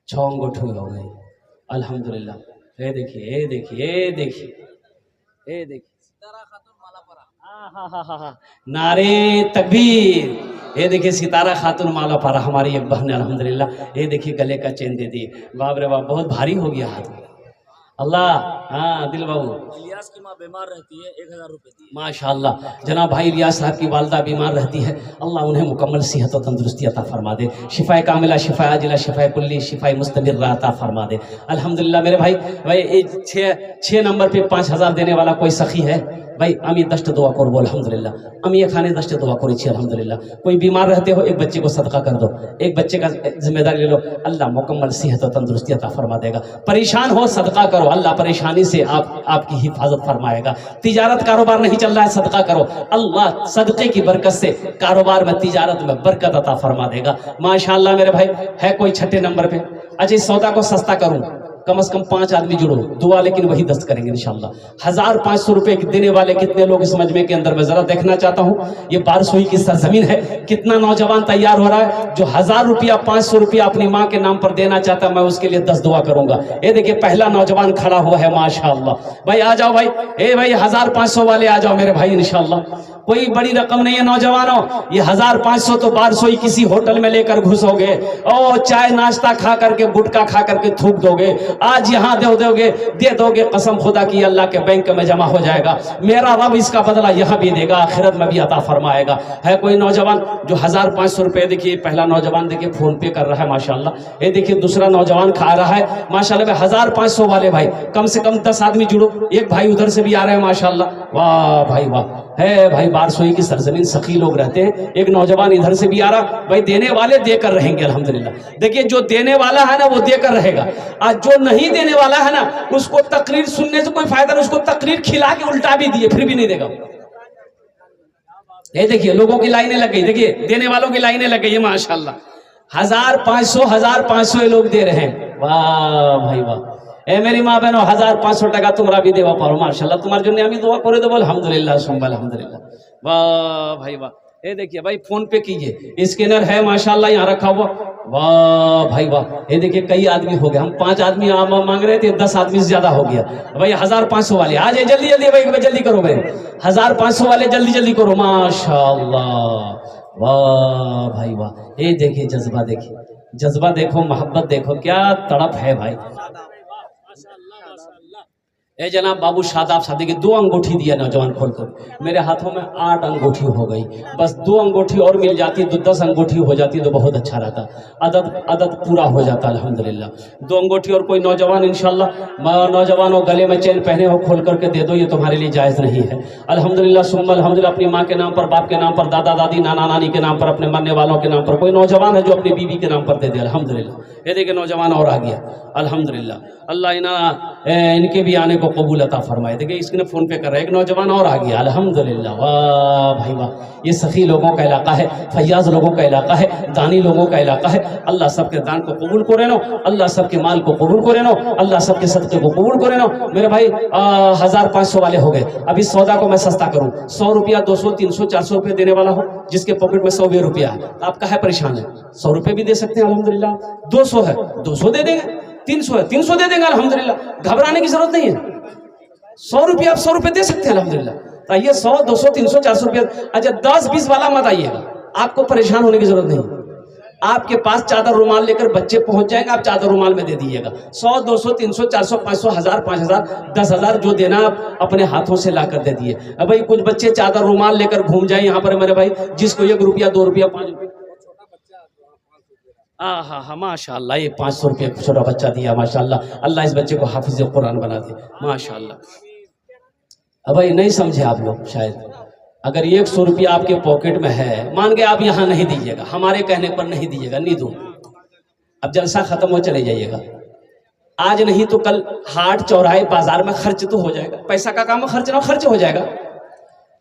Speaker 1: 6 अंगूठी हो गई अल्हम्दुलिल्लाह। ये देखिए ये देखिए ये देखिए ये देखिए सितारा खातून मालापारा। हाँ नारे तकबीर। ये देखिए सितारा खातून मालापारा हमारी एक बहन अल्हम्दुलिल्लाह। ये देखिए गले का चेन दे दिए। बाप रे बाप, बहुत भारी हो गया हाथ अल्लाह। हाँ दिल बाबू,
Speaker 2: इलियास की माँ बीमार रहती है, 1000 रुपये दी
Speaker 1: माशाअल्लाह। जनाब भाई इलियास साहब की वालदा बीमार रहती है, अल्लाह उन्हें मुकम्मल सेहत और तंदुरुस्ती अता फरमा दे। शिफाए कामिला, शिफाए आजिला, शिफाए कुल्ली, शिफाए मुस्तमिर अता फरमा दे अल्हम्दुलिल्लाह। मेरे भाई 6 नंबर पे 5000 देने वाला कोई सखी है भाई? আমি 10টা দোয়া করব আলহামদুলিল্লাহ। আমি এখানে 10টা দোয়া করেছি আলহামদুলিল্লাহ। कोई बीमार रहते हो, एक बच्चे को सदका कर दो, एक बच्चे का जिम्मेदारी ले लो, अल्लाह मुकम्मल सेहत और तंदुरुस्ती अता फरमा देगा। परेशान हो सदका करो, अल्लाह परेशानी से आपकी हिफाजत फरमाएगा। तिजारत कारोबार नहीं चल रहा है, सदका करो, अल्लाह सदक़े की बरकत से कारोबार में, तिजारत में बरकत अता फरमा देगा माशाअल्लाह। मेरे भाई है कोई छठे नंबर पे? अच्छा इस सौदा को सस्ता करूं, कम से कम 5 आदमी जुड़ो, दुआ लेकिन वही दस्त करेंगे इंशाल्लाह। 1500 रुपए देने वाले कितने लोग इस मजमे के अंदर, मैं जरा देखना चाहता हूँ। ये बारसोई की सरजमीन है, कितना नौजवान तैयार हो रहा है जो 1000 रुपया 500 रुपया अपनी माँ के नाम पर देना चाहता है, मैं उसके लिए 10 दुआ करूंगा। ये देखिए पहला नौजवान खड़ा हुआ है माशाअल्लाह। भाई आ जाओ भाई, ए भाई 1500 वाले आ जाओ मेरे भाई इंशाल्लाह। कोई बड़ी रकम नहीं है नौजवानों, ये 1500 तो बारसोई किसी होटल में लेकर घुसोगे और चाय नाश्ता खा करके गुटखा खा करके थूक दोगे, आज यहाँ दे दोगे, कसम खुदा की अल्लाह के बैंक में जमा हो जाएगा। मेरा रब इसका बदला यहाँ भी देगा, आखिरत में भी अता फरमाएगा। है कोई नौजवान जो 1500 रुपए, देखिए पहला नौजवान देखिए फोन पे कर रहा है माशाल्लाह। ये देखिए दूसरा नौजवान खा रहा है माशाल्लाह। 1500 वाले भाई कम से कम 10 आदमी जुड़ो। एक भाई उधर से भी आ रहे हैं माशाल्लाह, वाह भाई वाह। है भाई बारसोई की सरजमीन सखी लोग रहते हैं। एक नौजवान इधर से भी आ रहा, भाई देने वाले देकर रहेंगे अल्हम्दुलिल्लाह। देखिए जो देने वाला है ना वो देकर रहेगा, और जो नहीं देने वाला है ना उसको तकरीर सुनने से कोई फायदा नहीं, उसको तकरीर खिला के उल्टा भी दिए फिर भी नहीं देगा। ये देखिए लोगों की लाइनें लग गई, देखिए देने वालों की लाइनें लग गई है माशाल्लाह। 1500 लोग दे रहे हैं, वाह भाई वाह। ए मेरी माँ बहनों 1500 টাকা তোমরা भी देवा पारो माशाल्लाह। तुम्हारे जন্য আমি দোয়া করে দেবো अल्हम्दुलिल्लाह सुम्मा अल्हम्दुलिल्लाह। वाह भाई वाह। ये देखिए भाई फोन पे कीजिए, स्कैनर है माशाल्लाह यहाँ रखा हुआ, वाह भाई वाह। ये देखिए कई आदमी हो गए, हम 5 आदमी मांग रहे थे, 10 आदमी से ज्यादा हो गया भाई। 1500 वाले आ जाए जल्दी जल्दी भाई, जल्दी करो भाई। 1500 वाले जल्दी जल्दी करो माशाल्लाह, वाह भाई वाह। ये देखिए जज्बा, देखिए जज्बा देखो, मोहब्बत देखो, क्या तड़प है भाई। ए जनाब बाबू शादाब शादी की 2 अंगूठी दिया नौजवान खोलकर, मेरे हाथों में 8 अंगूठी हो गई। बस 2 अंगूठी और मिल जाती तो 10 अंगूठी हो जाती तो बहुत अच्छा रहता, अदद पूरा हो जाता अल्हम्दुलिल्लाह। 2 अंगूठी और कोई नौजवान इंशाल्लाह, नौजवानों गले में चेन पहने हो खोल करके दे दो, ये तुम्हारे लिए जायज़ नहीं है अल्हम्दुलिल्लाह सुम्मा अल्हम्दुलिल्लाह। अपनी माँ के नाम पर, बाप के नाम पर, दादा दादी नाना नानी के नाम पर, अपने मरने वालों के नाम पर, कोई नौजवान है जो अपनी बीवी के नाम पर दे दे अल्हम्दुलिल्लाह। ये देखिए नौजवान और आ गया अल्हम्दुलिल्लाह। अल्लाह इनके भी आने को कबूल अता फरमाए। देखिए इसने फोन पे कर रहा है, एक नौजवान और आ गया अल्हम्दुलिल्लाह, वाह भाई वाह। ये सखी लोगों का इलाका है, फैयाज लोगों का इलाका है, दानी लोगों का इलाका है। अल्लाह सबके दान को कबूल करे नो, अल्लाह सबके माल को कबूल करे नो, अल्लाह सबके सदक़े को कबूल करे नो। मेरे भाई 1500 वाले हो गए। अभी सौदा को मैं सस्ता करूँ, 100 रुपया 200 300 400 रुपये देने वाला हो, जिसके पॉकेट में 100 रुपया है, आपका है परेशान है, 100 रुपये भी दे सकते हैं अल्हम्दुलिल्लाह। 200 है 200 दे देंगे, 300 है 300 दे देंगे अल्हम्दुलिल्लाह। घबराने की जरूरत नहीं है, 100 रुपया आप 100 रुपये दे सकते हैं अल्हम्दुलिल्लाह। आइए 100 200 300 400 रुपया, अच्छा 10-20 वाला मत आइएगा, आपको परेशान होने की जरूरत नहीं। आपके पास चादर रुमाल लेकर बच्चे पहुंच जाएंगे, आप चादर रुमाल में दे दीजिएगा। 100 200 300 400 500 1000 5000 10,000 जो देना आप अपने हाथों से लाकर दे दिए। अब भाई कुछ बच्चे चादर रुमाल लेकर घूम जाए यहाँ पर मेरे भाई, जिसको 1 रुपया 2 रुपया 5 रुपया, हाँ हाँ माशाल्लाह, ये 500 रुपये छोटा बच्चा दिया माशाल्लाह। अल्लाह इस बच्चे को हाफिज कुरान बना दे माशाल्लाह। अब भाई नहीं समझे आप लोग शायद, अगर 100 रुपया आपके पॉकेट में है, मान के आप यहाँ नहीं दीजिएगा, हमारे कहने पर नहीं दीजिएगा, नहीं दूँ, अब जलसा खत्म हो चले जाइएगा। आज नहीं तो कल हाट चौराहे बाजार में खर्च तो हो जाएगा, पैसा का काम खर्च ना खर्च हो जाएगा।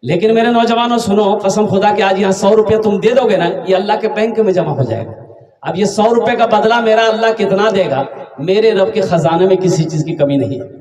Speaker 1: लेकिन मेरे नौजवानों सुनो, कसम खुदा के आज यहाँ 100 रुपया तुम दे दोगे ना, ये अल्लाह के बैंक में जमा हो जाएगा। अब ये 100 रुपये का बदला मेरा अल्लाह कितना देगा, मेरे रब के खजाने में किसी चीज की कमी नहीं है।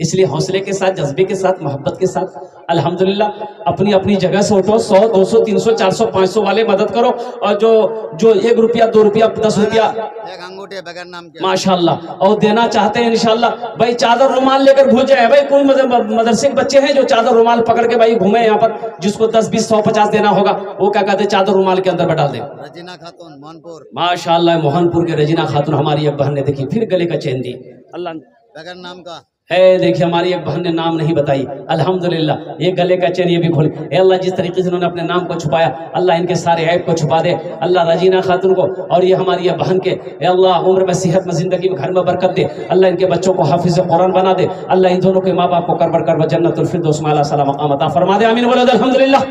Speaker 1: इसलिए हौसले के साथ, जज्बे के साथ, मोहब्बत के साथ अल्हम्दुलिल्लाह अपनी अपनी जगह से उठो। 100 200 300 400 500 वाले मदद करो, और जो 1 रुपया 2 रुपया 10 रुपया
Speaker 3: एक अंगूठी बगैर नाम के
Speaker 1: माशाल्लाह और देना चाहते हैं इंशाल्लाह, भाई चादर रुमाल लेकर घूम जाए। भाई कोई मदरसे के बच्चे हैं जो चादर रुमाल पकड़ के भाई घूमे यहाँ पर, जिसको 10 20 100 50 देना होगा, वो क्या कहते हैं चादर रुमाल के अंदर बैठा दे।
Speaker 3: रजीना खातून मोहनपुर
Speaker 1: माशाल्लाह मोहनपुर के रजीना खातून हमारी एक बहन ने देखी फिर गले का चेन दी, अल्लाह
Speaker 3: बगैर नाम का
Speaker 1: है। देखिए हमारी एक बहन ने नाम नहीं बताई अल्हम्दुलिल्लाह, ये गले का चेन ये भी खोली। अल्लाह जिस तरीके से उन्होंने अपने नाम को छुपाया, अल्लाह इनके सारे ऐब को छुपा दे अल्लाह रजीना खातून को, और ये हमारी ये बहन के अल्लाह उम्र में सेहत में जिंदगी में घर में बरकत दे, अल्लाह इनके बच्चों को हाफिज कुरान बना दे, अल्लाह इन दोनों के माँ बाप को करबर करबर जन्नतुल फिरदौस में आला सलाम मकाम अता फरमा दे, आमीन बोलो अल्हम्दुलिल्लाह।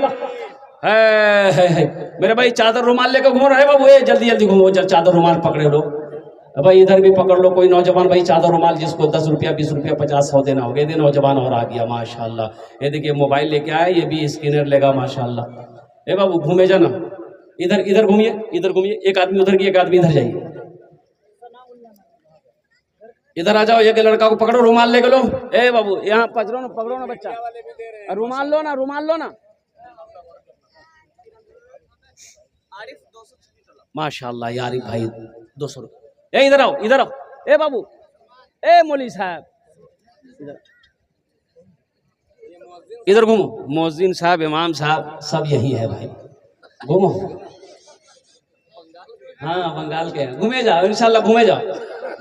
Speaker 1: है मेरे भाई चादर रुमाल लेकर घूम रहे बाबू, जल्दी जल्दी घूमो, चादर रुमाल पकड़े लो भाई, इधर भी पकड़ लो कोई नौजवान भाई चादर रुमाल जिसको 10 रुपया 20 रुपया 50 100 देना हो गया, दे नौजवान और आ गया माशाल्लाह। ये देखिए मोबाइल लेके आया, ये भी स्कैनर लेगा माशाल्लाह। ए बाबू घूमे जाना, इधर इधर घूमिए, इधर घूमिए, एक आदमी उधर की एक आदमी इधर जाइए, इधर आ जाओ, एक लड़का को पकड़ो, रुमाल ले लो। ए बाबू यहाँ पकड़ो ना बच्चा, रुमाल लो ना, रुमाल लो ना। माशाल्लाह यार भाई 200 रुपये। इधर आओ, इधर आओ। ए बाबू, ए मौलवी साहब, इधर घूमो। मौजिन साहब, इमाम साहब सब यही है भाई, घूमो। हाँ बंगाल के, घूमे जाओ इंशाल्लाह, घूमे जाओ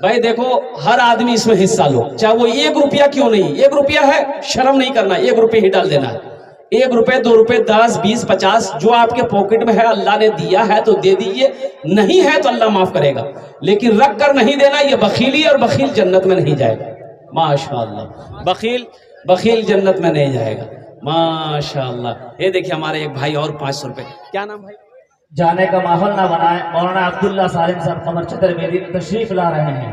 Speaker 1: भाई। देखो हर आदमी इसमें हिस्सा लो, चाहे वो 1 रुपया क्यों नहीं, 1 रुपया है, शर्म नहीं करना, 1 रुपये ही डाल देना है। 1 रुपये, 2 रुपये, 10, 20, 50 जो आपके पॉकेट में है, अल्लाह ने दिया है तो दे दीजिए, नहीं है तो अल्लाह माफ करेगा, लेकिन रख कर नहीं देना, ये बखीली, और बखील जन्नत में नहीं जाएगा। माशाअल्लाह, बखील जन्नत में नहीं जाएगा। माशाअल्लाह। ये देखिए हमारे एक भाई और 500 रुपये। क्या नाम भाई?
Speaker 4: जाने का माहौल ना बनाए, मौलाना अब्दुल्ला सालिम साहब कमर चदर मेरी तशरीफ ला रहे हैं,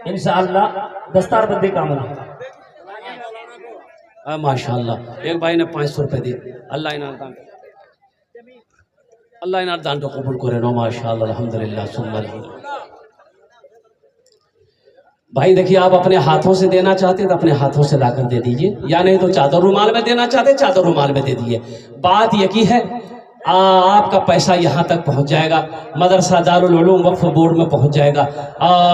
Speaker 4: इंशाअल्लाह दस्तारबंदी का अमल।
Speaker 1: माशाअल्लाह, एक भाई ने 500 रुपये दिए। अल्लाह इनाम दान, अल्लाह इनाम दान को कबूल करे नो। माशाअल्लाह, अल्हम्दुलिल्लाह, सुम्मा अल्हम्दुलिल्लाह। भाई देखिए, आप अपने हाथों से देना चाहते हैं तो अपने हाथों से लाकर दे दीजिए, या नहीं तो चादर रुमाल में देना चाहते हैं, चादर रुमाल में दे दीजिए। बात ये की है, आपका पैसा यहाँ तक पहुँच जाएगा, मदरसा दारुल उलूम वक्फ बोर्ड में पहुँच जाएगा।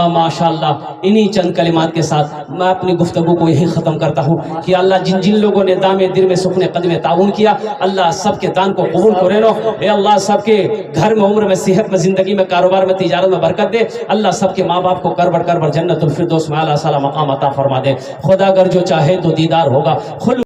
Speaker 1: माशाअल्लाह। इन्हीं चंद कलिमात के साथ मैं अपनी गुफ्तगू को यही ख़त्म करता हूँ कि अल्लाह जिन जिन लोगों ने दामे दिल में सुखने कदम ताउन किया, अल्लाह सबके दान को कबूल करे नो। अल्लाह सबके घर में, उम्र में, सेहत में, ज़िंदगी में, कारोबार में, तिजारत में बरकत दे। अल्लाह सबके माँ बाप को करबर जन्नतुल फिरदौस में आला साला मकाम अता फरमा दे। खुदा अगर जो चाहे तो दीदार होगा।